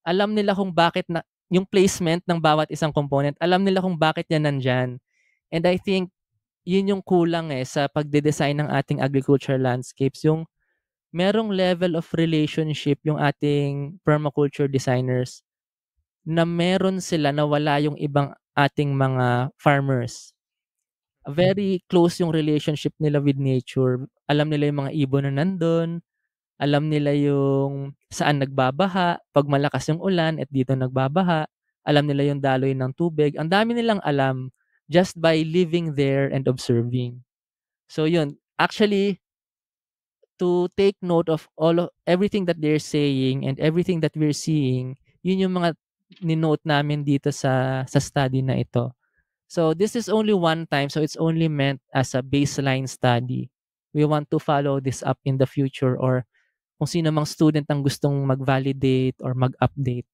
alam nila kung bakit na yung placement ng bawat isang component, alam nila kung bakit yan nandyan. And I think yun yung kulang sa pagde-design ng ating agriculture landscapes, yung merong level of relationship yung ating permaculture designers na meron sila na wala yung ibang ating mga farmers. Very close yung relationship nila with nature. Alam nila yung mga ibon na nandun, alam nila yung saan nagbabaha, 'pag malakas yung ulan at dito nagbabaha, alam nila yung daloy ng tubig. Ang dami nilang alam just by living there and observing. So yun, actually to take note of everything that they're saying and everything that we're seeing, yun yung mga ni-note namin dito sa study na ito. So this is only one time, so it's only meant as a baseline study. We want to follow this up in the future, or kung sino mang student ang gustong mag-validate or mag-update,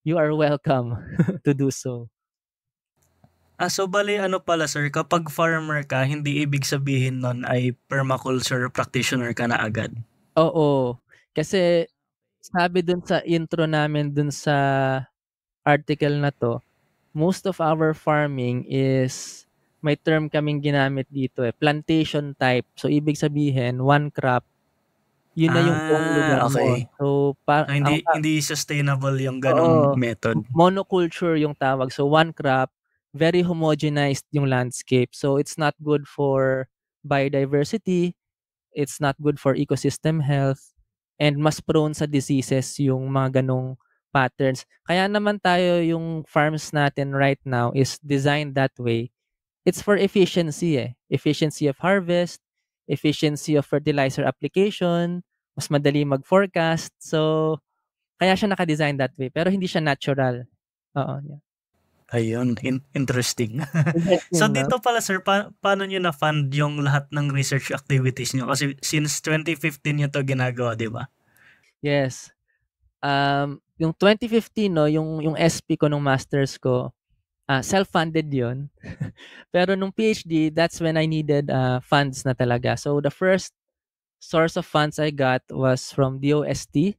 you are welcome to do so. So bali ano pala sir, kapag farmer ka, hindi ibig sabihin nun ay permaculture practitioner ka na agad. Oo, kasi sabi dun sa intro namin dun sa article na 'to, most of our farming is may term kaming ginamit dito plantation type. So ibig sabihin, one crop, yun na yung buong lugar mo. Okay. So Hindi sustainable yung ganong oo, method. monoculture yung tawag. So one crop, very homogenized yung landscape. So it's not good for biodiversity, it's not good for ecosystem health, and mas prone sa diseases yung mga ganong patterns. Kaya naman tayo yung farms natin right now is designed that way. It's for efficiency Efficiency of harvest, efficiency of fertilizer application, mas madali mag-forecast. So, kaya siya naka-design that way. Pero hindi siya natural. Oo. Yeah. Ayun, interesting. So Interesting, no? dito pala sir, paano nyo na-fund yung lahat ng research activities nyo? Kasi since 2015 nyo to ginagawa, di ba? Yes. Yung 2015, no, yung SP ko nung masters ko, self-funded yun. Pero nung PhD, that's when I needed funds na talaga. So the first source of funds I got was from DOST.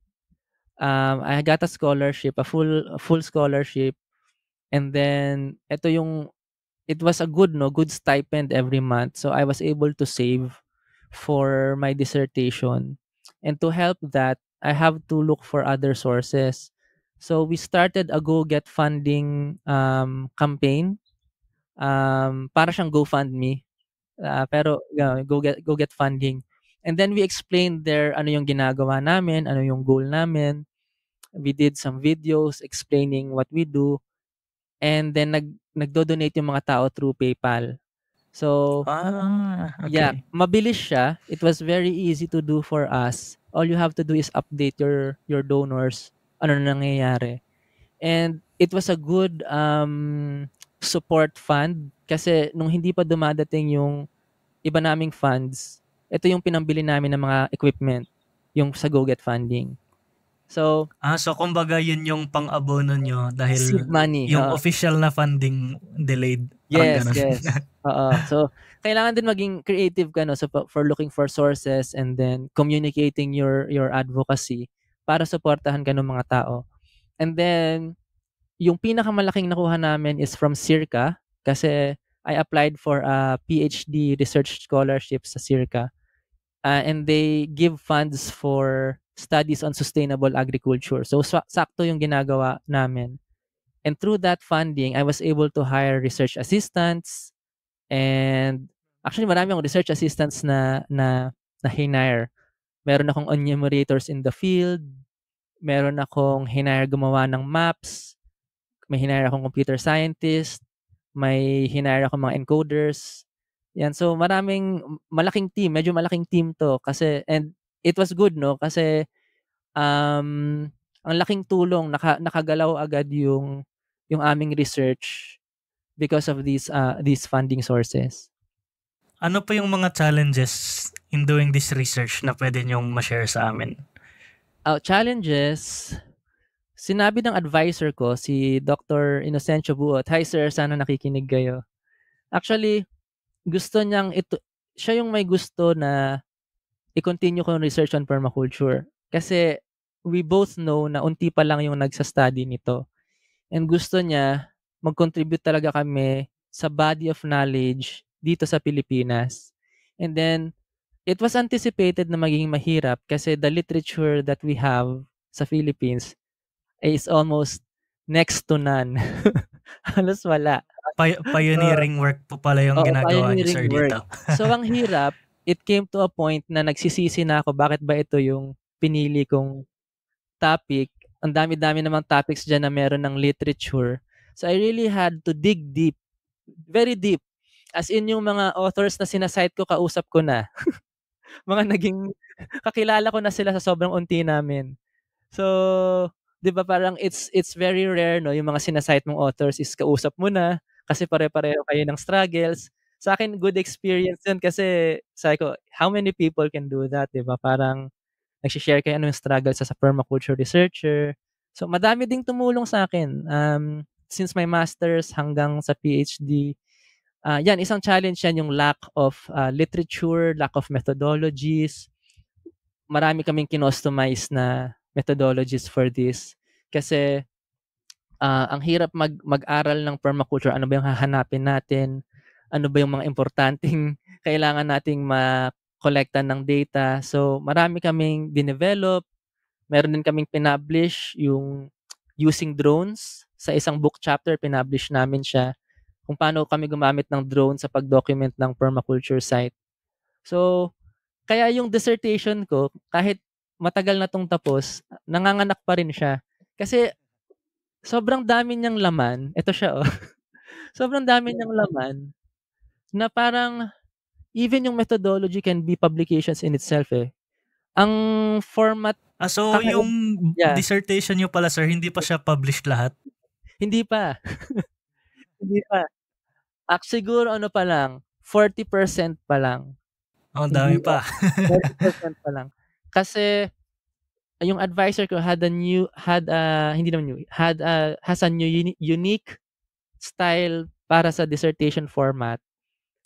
I got a scholarship, a full scholarship. And then it was a good stipend every month. So I was able to save for my dissertation. And to help that, I have to look for other sources. So we started a Go Get Funding campaign. Para siyang GoFundMe. Pero go get funding. And then we explained there ano yung ginagawa namin, ano yung goal namin. We did some videos explaining what we do, and then nagdo-donate yung mga tao through PayPal. So, yeah, Okay. mabilis siya. It was very easy to do for us. All you have to do is update your donors, ano na nangyayari. And it was a good support fund kasi nung hindi pa dumadating yung iba naming funds, ito yung pinambili namin ng mga equipment, yung sa Go Get Funding. So, So kumbaga yun yung pang-abono nyo seed dahil money. yung official na funding delayed. Parang Yes, ganun. yes. Oo. So, kailangan din maging creative ka, no? So, for looking for sources and then communicating your advocacy para suportahan ka ng mga tao. And then, yung pinakamalaking nakuha namin is from Circa kasi I applied for a PhD research scholarship sa Circa. And they give funds for studies on sustainable agriculture. So, sakto yung ginagawa namin. And through that funding, I was able to hire research assistants, and actually marami akong research assistants na hinire. Meron akong enumerators in the field, meron akong hinire gumawa ng maps, may hinire akong computer scientist, may hinire akong mga encoders. Yan, so malaking team, medyo malaking team to kasi, and it was good, no? Kasi ang laking tulong, nakagalaw agad yung aming research because of these funding sources. Ano pa yung mga challenges in doing this research na pwede nyong ma-share sa amin? Challenges, sinabi ng advisor ko, si Dr. Inocencio Buot. Hi sir, sana nakikinig kayo. Actually, gusto niyang siya yung may gusto na i-continue ko yung research on permaculture. Kasi we both know na unti pa lang yung nagsa-study nito. And gusto niya mag-contribute talaga kami sa body of knowledge dito sa Pilipinas. And then, it was anticipated na magiging mahirap kasi the literature that we have sa Philippines is almost next to none. Halos wala. Pioneering work po pala yung ginagawa niyo, Pioneering sir, work. dito. So, ang hirap, it came to a point na nagsisisi na ako, bakit ba ito yung pinili kong topic? Ang dami-dami namang topics dyan na meron ng literature. So, I really had to dig deep, very deep. As in, yung mga authors na sinasite ko, kausap ko na. Mga naging kakilala ko na sila sa sobrang unti namin. So, 'di ba parang it's very rare, no, yung mga sinasite mong authors is kausap mo na kasi pare-pareho kayo ng struggles. Sa akin good experience 'yun kasi sabi ko, how many people can do that, 'di ba? Parang nagshi-share kayo ano yung struggles sa permaculture researcher. So, madami ding tumulong sa akin. Since my masters hanggang sa PhD, yan, isang challenge yan yung lack of literature, lack of methodologies. Marami kaming kinostomize na methodologies for this. Kasi ang hirap mag-aral ng permaculture. Ano ba yung hahanapin natin? Ano ba yung mga importanteng kailangan nating ma-collectan ng data? So, marami kaming dinevelop. Meron din kaming pinablish yung using drones. Sa isang book chapter, pinablish namin siya kung paano kami gumamit ng drone sa pag-document ng permaculture site. So, kaya yung dissertation ko, kahit matagal na tong tapos, nanganganak pa rin siya. Kasi sobrang dami niyang laman. Ito siya, oh. Sobrang dami niyang laman na parang even yung methodology can be publications in itself, eh. Ang format, So yung yeah, dissertation nyo pala, sir, hindi pa siya published lahat? hindi pa. Hindi pa. Siguro ano pa lang, 40% pa lang. Ang dami Hindi, pa. 40% pa lang. Kasi yung advisor ko had a new had a hindi naman new had a has a new unique style para sa dissertation format.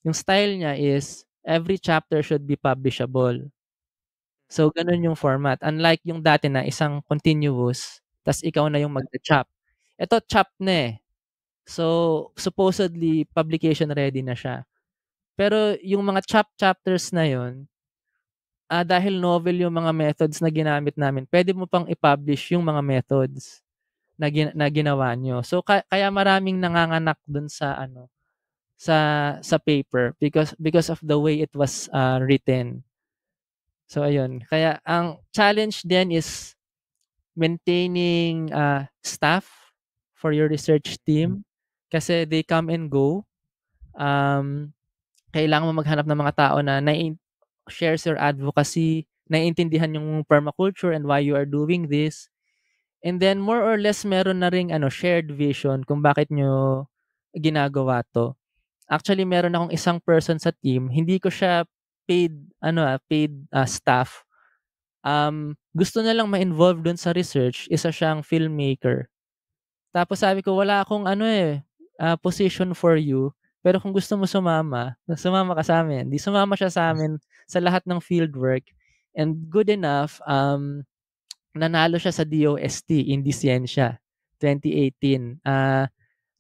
Yung style niya is every chapter should be publishable. So ganun yung format. Unlike yung dati na isang continuous, tas ikaw na yung magcha-chop. Ito chop na eh. So supposedly publication ready na siya. Pero yung mga chop chapters na yun, dahil novel yung mga methods na ginamit namin, pwede mo pang i-publish yung mga methods na ginawa nyo. So kaya maraming nanganganak dun sa sa paper because of the way it was written. So ayun, kaya ang challenge din is maintaining staff for your research team kasi they come and go. Kailangan mo maghanap ng mga tao na shares your advocacy, naiintindihan yung permaculture and why you are doing this. And then more or less meron na ring shared vision kung bakit nyo ginagawa 'to. Actually meron akong isang person sa team, hindi ko siya paid staff. Gusto niya lang ma-involve dun sa research, isa siyang filmmaker. Tapos sabi ko, "Wala akong position for you, pero kung gusto mo sumama, sumama ka sa'min." 'Di sumama siya sa'min sa lahat ng fieldwork and good enough, nanalo siya sa DOST Indisciencia 2018.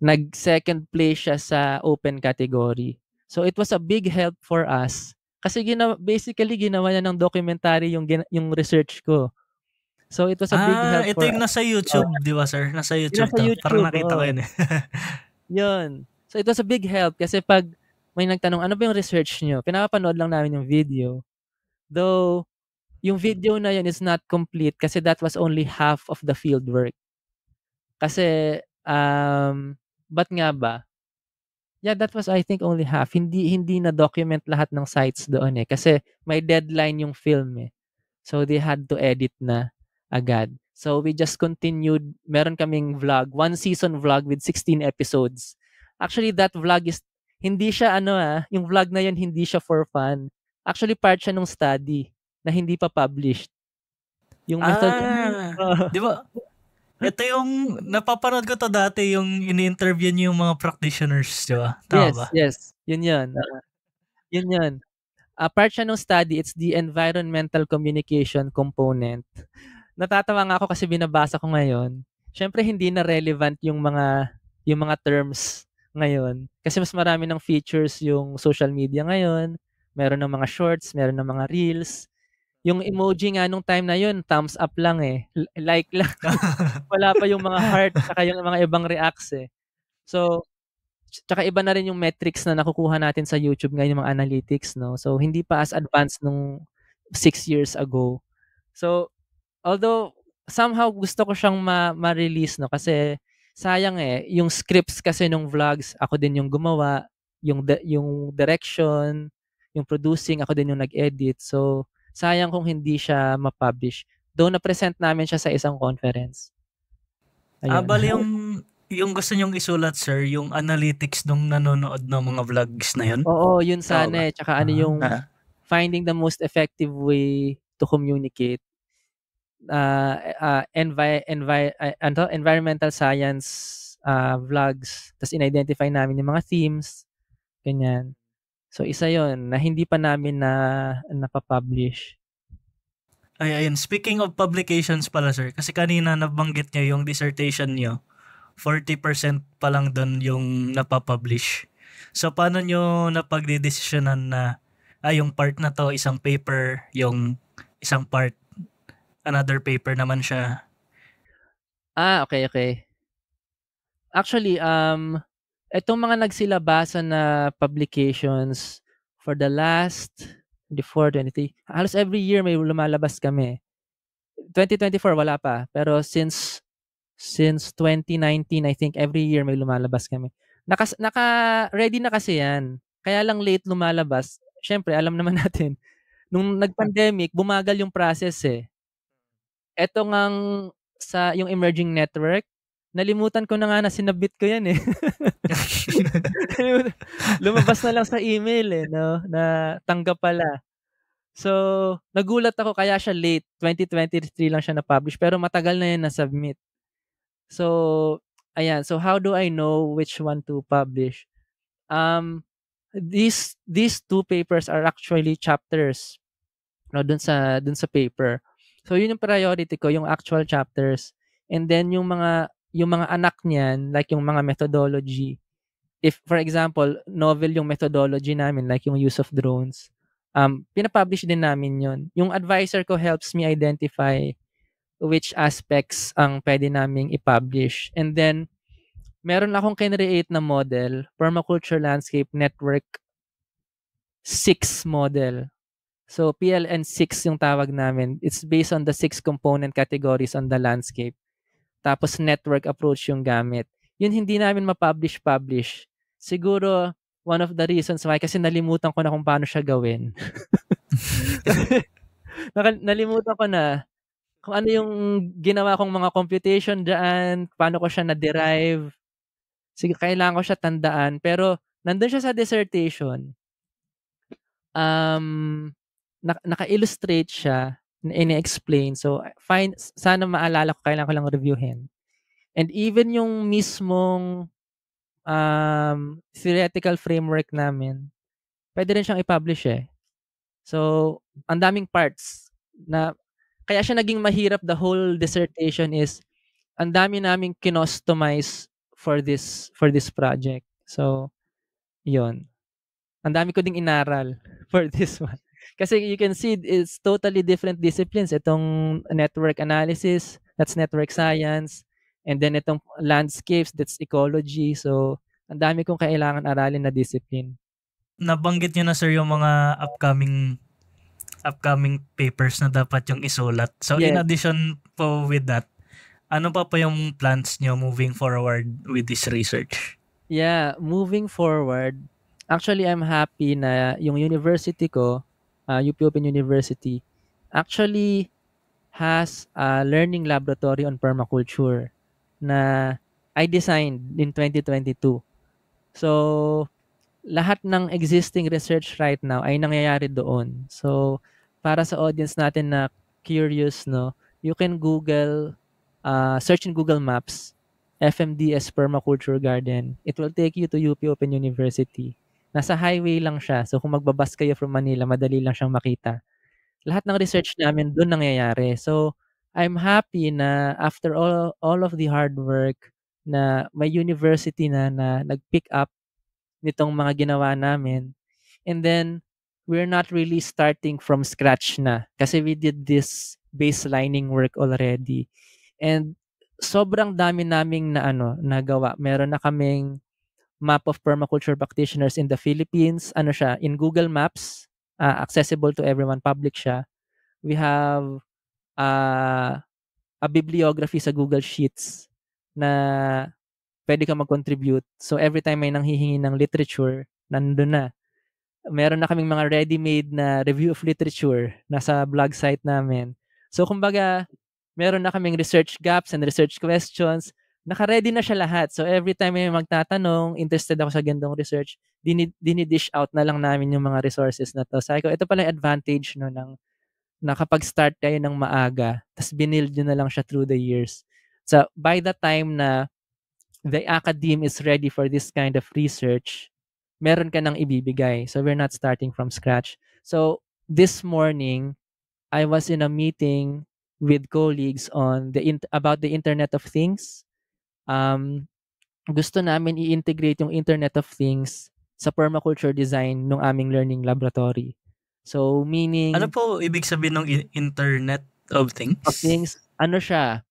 Nag-second place siya sa open category. So it was a big help for us kasi basically ginawa niya ng documentary yung research ko. So it was a big help ito for yung nasa YouTube, di ba sir? Nasa YouTube nasa to. Parang YouTube, nakita ko yun eh. Yun. So it was a big help kasi pag may nagtanong, ano ba yung research nyo? Pinapanood lang namin yung video. Though, yung video na yun is not complete kasi that was only half of the field work. Kasi, ba't nga ba? Yeah, that was I think only half. Hindi na document lahat ng sites doon eh. Kasi may deadline yung film eh. So they had to edit na agad. So we just continued. Meron kaming vlog, 1 season vlog with 16 episodes. Actually, that vlog is, hindi siya yung vlog na yun, hindi siya for fun. Actually, part siya nung study na hindi pa published. Yung method. Di ba? Ito yung, napapanood ko to dati, yung ini-interview niyo yung mga practitioners, di ba? Tama ba? Yes. Yun yun. Yun yun. Part siya nung study, it's the environmental communication component. Natatawa nga ako kasi binabasa ko ngayon. Siyempre hindi na relevant yung mga terms ngayon kasi mas marami ng features yung social media ngayon. Meron ng mga shorts, meron ng mga reels. Yung emoji nga nung time na yun, thumbs up lang eh. Like lang. Wala pa yung mga heart saka yung mga ibang reacts eh. So, tsaka iba na rin yung metrics na nakukuha natin sa YouTube ngayon, yung mga analytics, no? So, hindi pa as advanced nung 6 years ago. So, although somehow gusto ko siyang ma-release, no? Kasi sayang eh, yung scripts kasi nung vlogs, ako din yung gumawa, yung direction, yung producing, ako din yung nag-edit. So, sayang kung hindi siya ma-publish. Though na-present namin siya sa isang conference. Ayun. Bali yung gusto nyong isulat sir, yung analytics nung nanonood ng mga vlogs na yun? Oo, yun sana eh. Tama ba? Tsaka yung finding the most effective way to communicate. Environmental science vlogs. Tapos in-identify namin yung mga themes. Ganyan. So, isa yon na hindi pa namin napapublish. Ayun. Speaking of publications pala sir, kasi kanina nabanggit niyo yung dissertation niyo, 40% pa lang doon yung napapublish. So, paano nyo napagdidesisyonan na yung part na to, isang paper, yung isang part, another paper naman siya? Okay. Actually, itong mga nagsilabasan na publications for the last 24, 23, halos every year may lumalabas kami. 2024 wala pa, pero since 2019, I think every year may lumalabas kami. Naka-ready na kasi yan. Kaya lang late lumalabas. Siyempre, alam naman natin, nung nag-pandemic, bumagal yung process eh. Eto ngang yung emerging network, nalimutan ko na nga na sinabit ko yan eh. Lumabas na lang sa email eh, no? Na tanggap pala. So, nagulat ako kaya siya late. 2023 lang siya na-publish pero matagal na yan na-submit. So, ayan. So, how do I know which one to publish? These two papers are actually chapters, no, dun sa paper. So, yun yung priority ko, yung actual chapters. And then yung mga anak niyan, like yung mga methodology. If, for example, novel yung methodology namin, like yung use of drones, pinapublish din namin yun. Yung advisor ko helps me identify which aspects ang pwede naming i-publish. And then, meron akong kinreate na model, Permaculture Landscape Network 6 model. So, PLN6 yung tawag namin. It's based on the 6 component categories on the landscape. Tapos network approach yung gamit. Yun hindi namin ma-publish. Siguro, one of the reasons why, kasi nalimutan ko na kung paano siya gawin. Nalimutan ko na kung ano yung ginawa kong mga computation dyan, paano ko siya na-derive. Sige, kailangan ko siya tandaan. Pero, nandun siya sa dissertation. Naka-illustrate siya, ini-explain. So, fine, sana maalala ko, kailangan ko lang reviewin. And even yung mismong theoretical framework namin, pwede rin siyang i-publish eh. So, ang daming parts na, kaya siya naging mahirap. The whole dissertation is, ang dami naming kinostomize for this project. So, yun. Ang dami ko ding inaral for this one. Kasi you can see it's totally different disciplines. Itong network analysis, that's network science. And then itong landscapes, that's ecology. So, ang dami kong kailangan aralin na discipline. Nabanggit niyo na sir yung mga upcoming papers na dapat yung isulat. So Yes. in addition po with that, ano pa yung plans niyo moving forward with this research? Yeah, moving forward, actually I'm happy na yung university ko, UP Open University, actually has a learning laboratory on permaculture na I designed in 2022. So, lahat ng existing research right now ay nangyayari doon. So, para sa audience natin na curious, no, you can Google, search in Google Maps, FMDS Permaculture Garden. It will take you to UP Open University. Nasa highway lang siya. So, kung magbabas kayo from Manila, madali lang siyang makita. Lahat ng research namin doon nangyayari. So, I'm happy na after all of the hard work na may university na nag-pick up nitong mga ginawa namin. And then, we're not really starting from scratch na. Kasi we did this baselining work already. And sobrang dami naming nagawa. Meron na kaming map of permaculture practitioners in the Philippines. Ano siya, in Google Maps, accessible to everyone, public siya. We have a bibliography sa Google Sheets na pwede ka mag-contribute. So every time may nanghihingi ng literature, nandun na. Meron na kaming mga ready-made na review of literature nasa blog site namin. So kumbaga, meron na kaming research gaps and research questions. Naka-ready na siya lahat. So every time may magtatanong, interested ako sa gandong research, dinidish out na lang namin yung mga resources na to. Sabi ko, ito pala yung advantage no, ng nakapag-start kayo ng maaga, tapos binild nyo na lang siya through the years. So by the time na the academe is ready for this kind of research, meron ka nang ibibigay. So we're not starting from scratch. So this morning, I was in a meeting with colleagues on about the Internet of Things. Gusto namin i-integrate yung Internet of Things sa permaculture design ng aming learning laboratory. So meaning, ano po ibig sabihin ng Internet of Things? Of Things, ano siya,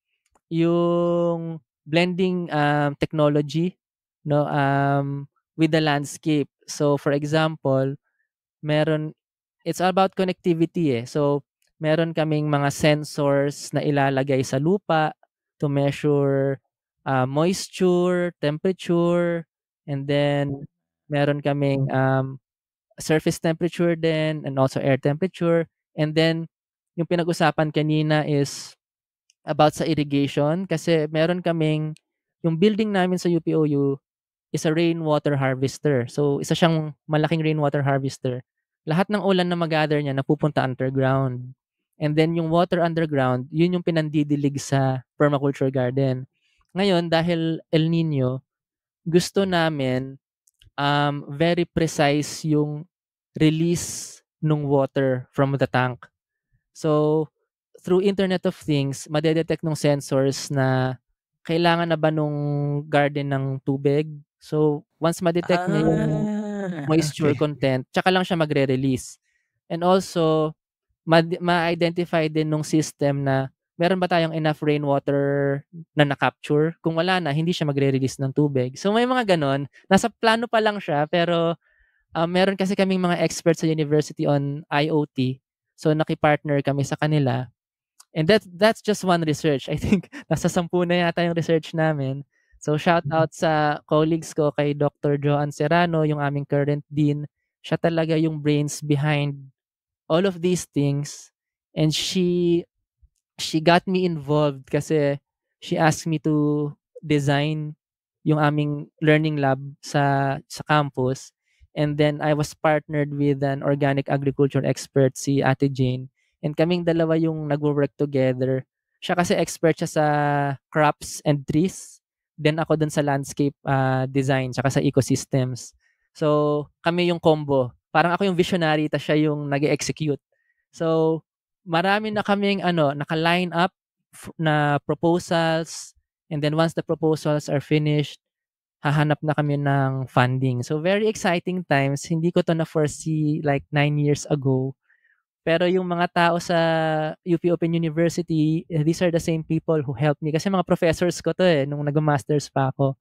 yung blending technology no with the landscape. So for example, it's about connectivity eh. So meron kaming mga sensors na ilalagay sa lupa to measure moisture, temperature, and then meron kaming surface temperature din and also air temperature. And then yung pinag-usapan kanina is about sa irrigation kasi meron kaming yung building namin sa UPOU is a rainwater harvester. So isa siyang malaking rainwater harvester. Lahat ng ulan na mag-gather niya napupunta underground. And then yung water underground, yun yung pinandidilig sa permaculture garden. Ngayon, dahil El Nino, gusto namin very precise yung release ng water from the tank. So, through Internet of Things, madedetect ng sensors na kailangan na ba nung garden ng tubig. So, once madetect niya yung moisture content, tsaka lang siya magre-release. And also, ma-identify din nung system na meron ba tayong enough rainwater na na-capture? Kung wala na, hindi siya magre-release ng tubig. So may mga gano'n. Nasa plano pa lang siya pero meron kasi kaming mga experts sa university on IoT. So nakipartner kami sa kanila. And that's just one research. I think nasa 10 na yata yung research namin. So shout out sa colleagues ko kay Dr. Joan Serrano, yung aming current dean. Siya talaga yung brains behind all of these things. And she got me involved kasi she asked me to design yung aming learning lab sa campus. And then I was partnered with an organic agriculture expert, si Ate Jane. And kaming dalawa yung nagwo-work together. Siya kasi expert siya sa crops and trees. Then ako dun sa landscape design tsaka sa ecosystems. So kami yung combo. Parang ako yung visionary, tas siya yung nag-execute. So marami na kaming naka-line up na proposals, and then once the proposals are finished, hahanap na kami ng funding. So very exciting times. Hindi ko to na-foresee like 9 years ago. Pero yung mga tao sa UP Open University, these are the same people who helped me. Kasi mga professors ko to nung nag-masters pa ako.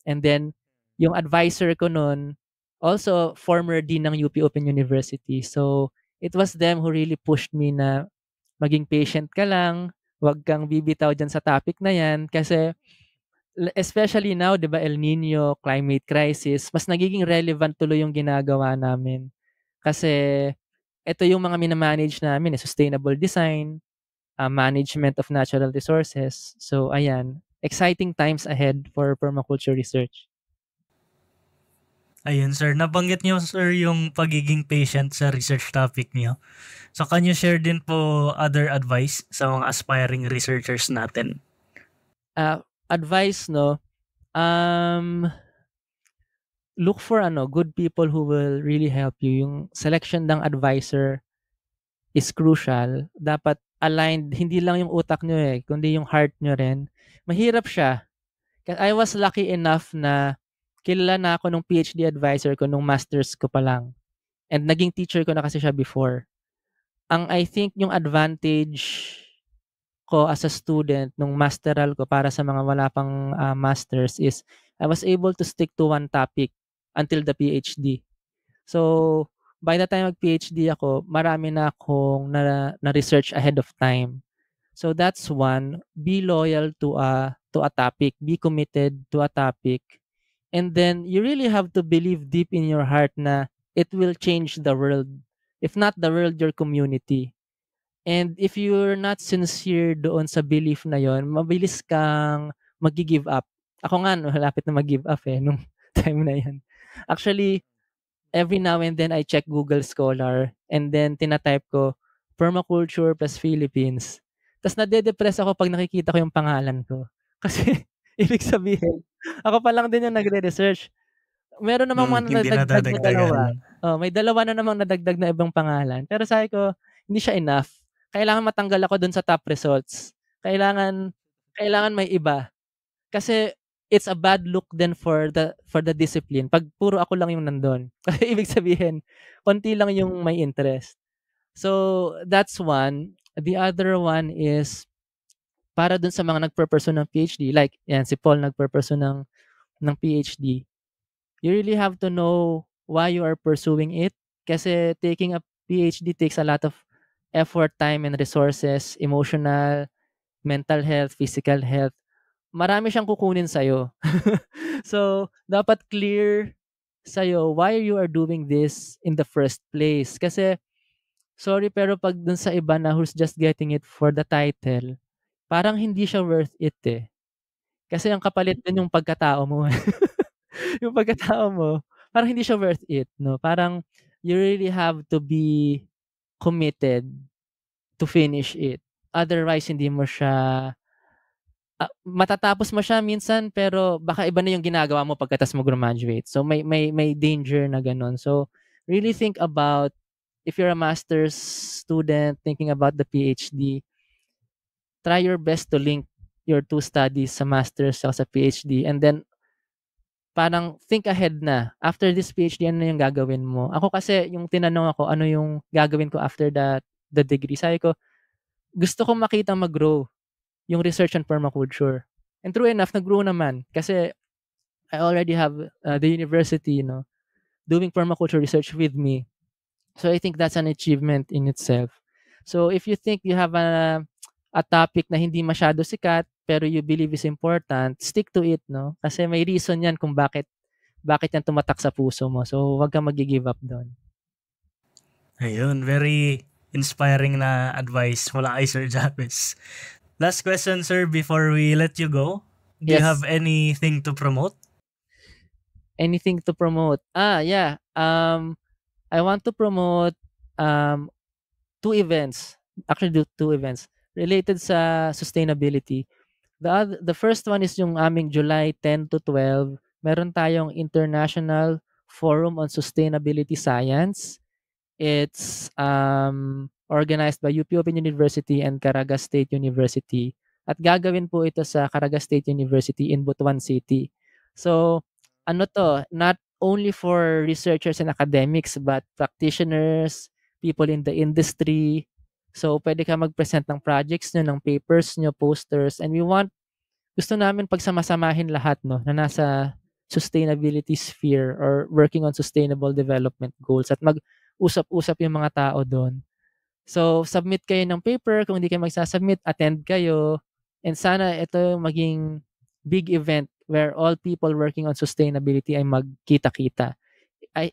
And then, yung advisor ko nun, also former dean ng UP Open University. So, it was them who really pushed me na maging patient ka lang, wag kang bibitaw dyan sa topic na yan. Kasi, especially now, di ba, El Nino, climate crisis, mas nagiging relevant tuloy yung ginagawa namin. Kasi, ito yung mga minamanage namin, sustainable design, management of natural resources. So, ayan, exciting times ahead for permaculture research. Ayun sir, nabanggit niyo sir yung pagiging patient sa research topic niyo. So can you share din po other advice sa mga aspiring researchers natin? Advice, no? Look for good people who will really help you. Yung selection ng advisor is crucial. Dapat aligned, hindi lang yung utak nyo kundi yung heart nyo rin. Mahirap siya. I was lucky enough na kilala na ako nung PhD advisor ko nung masters ko pa lang. And naging teacher ko na kasi siya before. I think yung advantage ko as a student nung masteral ko para sa mga wala pang masters is I was able to stick to one topic until the PhD. So, by the time mag-PhD ako, marami na akong na-research ahead of time. So, that's one. Be loyal to a topic. Be committed to a topic. And then, you really have to believe deep in your heart na it will change the world. If not the world, your community. And if you're not sincere doon sa belief na yon, mabilis kang mag-give up. Ako nga, malapit na mag-give up nung time na yan. Actually, every now and then I check Google Scholar and then tinatype ko permaculture plus Philippines. Tapos nade-depress ako pag nakikita ko yung pangalan ko. Kasi ibig sabihin, ako pa lang din yung nagre-research. Meron namang mga Hindi nadagdag na dalawa. nadadagdagan. May dalawa na namang nadagdag na ibang pangalan. Pero sabi ko, hindi siya enough. Kailangan matanggal ako dun sa top results. Kailangan may iba. Kasi it's a bad look then for the discipline. Pag puro ako lang yung nandun. Kasi ibig sabihin, konti lang yung may interest. So, that's one. The other one is para dun sa mga nagpe-pursue ng PhD. Like, yan, si Paul nagpe-pursue ng PhD. You really have to know why you are pursuing it. Kasi taking a PhD takes a lot of effort, time, and resources, emotional, mental health, physical health. Marami siyang kukunin sa'yo. So, dapat clear sa'yo why you are doing this in the first place. Kasi, sorry, pero pag dun sa iba na who's just getting it for the title, parang hindi siya worth it Kasi ang kapalit dun yung pagkatao mo. Yung pagkatao mo, parang hindi siya worth it, no? Parang you really have to be committed to finish it. Otherwise, hindi mo siya matatapos mo siya minsan pero baka iba na yung ginagawa mo pagkatapos mo graduate. So may danger na ganun. So really think about if you're a master's student thinking about the PhD, try your best to link your two studies sa master's sa PhD and then parang think ahead na. After this PhD, ano yung gagawin mo? Ako kasi yung tinanong ako, ano yung gagawin ko after the degree? Sabi ko, gusto ko makita mag-grow yung research on permaculture. And true enough, nag-grow naman kasi I already have the university, doing permaculture research with me. So I think that's an achievement in itself. So if you think you have a topic na hindi masyado sikat pero you believe is important, stick to it, no? Kasi may reason 'yan kung bakit yan tumatak sa puso mo. So wag kang magi-give up doon. Ayun, very inspiring na advice mula kay Sir Jabez. Last question, sir, before we let you go. Do you Yes. have anything to promote? Anything to promote? Yeah. I want to promote two events. Actually, two events related sa sustainability. The first one is yung aming July 10 to 12. Meron tayong International Forum on Sustainability Science. It's organized by UP Open University and Caraga State University. At gagawin po ito sa Caraga State University in Butuan City. So, not only for researchers and academics, but practitioners, people in the industry. So, pwede ka mag-present ng projects nyo, ng papers nyo, posters, and gusto namin pagsamasamahin lahat, no, na nasa sustainability sphere or working on sustainable development goals at mag-usap-usap yung mga tao doon. So, submit kayo ng paper. Kung hindi kayo magsasubmit, attend kayo. And sana ito maging big event where all people working on sustainability ay magkita-kita.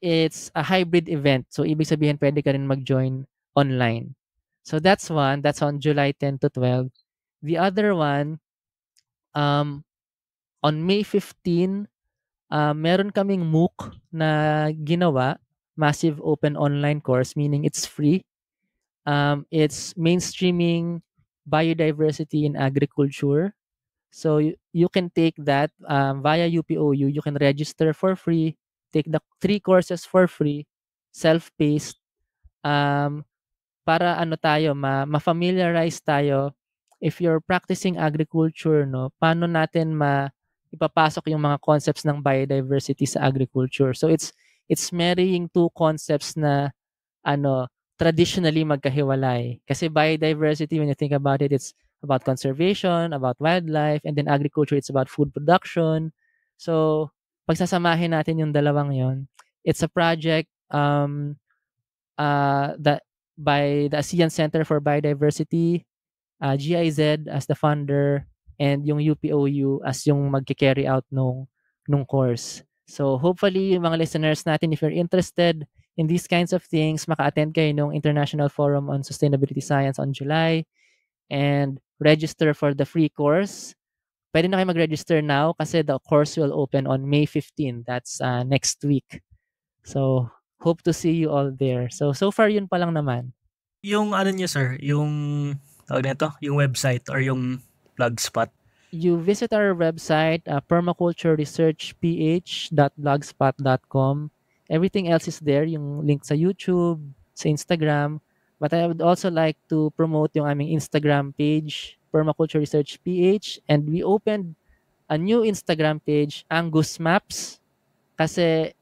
It's a hybrid event. So, ibig sabihin, pwede ka rin mag-join online. So, that's one. That's on July 10 to 12. The other one, on May 15, meron kaming MOOC na ginawa, massive open online course, meaning it's free. It's mainstreaming biodiversity in agriculture. So you can take that via UPOU. You can register for free, take the 3 courses for free, self-paced, para tayo, ma-familiarize tayo. If you're practicing agriculture, no, paano natin ipapasok yung mga concepts ng biodiversity sa agriculture. So it's marrying two concepts na traditionally magkahiwalay. Kasi biodiversity, when you think about it, it's about conservation, about wildlife, and then agriculture, it's about food production. So, pagsasamahin natin yung dalawang yon. It's a project that by the ASEAN Center for Biodiversity, GIZ as the funder, and yung UPOU as yung magke-carry out nung course. So hopefully, yung mga listeners natin, if you're interested in these kinds of things, maka-attend kayo nung International Forum on Sustainability Science on July and register for the free course. Pwede na kayo mag-register now kasi the course will open on May 15. That's next week. So hope to see you all there. So far yun pa lang naman. Yung niyo, sir, yung yung website or yung blogspot. You visit our website, permacultureresearchph.blogspot.com. Everything else is there, yung link sa YouTube, sa Instagram. But I would also like to promote yung aming Instagram page, Permaculture Research PH. And we opened a new Instagram page, Angus Maps. Kasi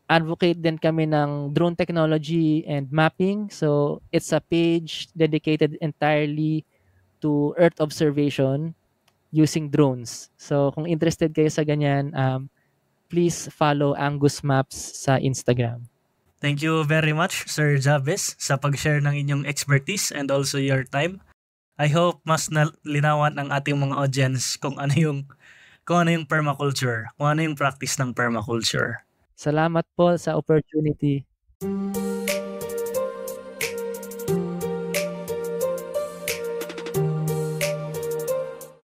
advocate din kami ng drone technology and mapping. So it's a page dedicated entirely to Earth observation using drones. So kung interested kayo sa ganyan, please follow Angus Maps sa Instagram. Thank you very much, Sir Jabez, sa pag-share ng inyong expertise and also your time. I hope mas nalinawan ng ating mga audience kung ano yung permaculture, kung ano yung practice ng permaculture. Salamat po sa opportunity.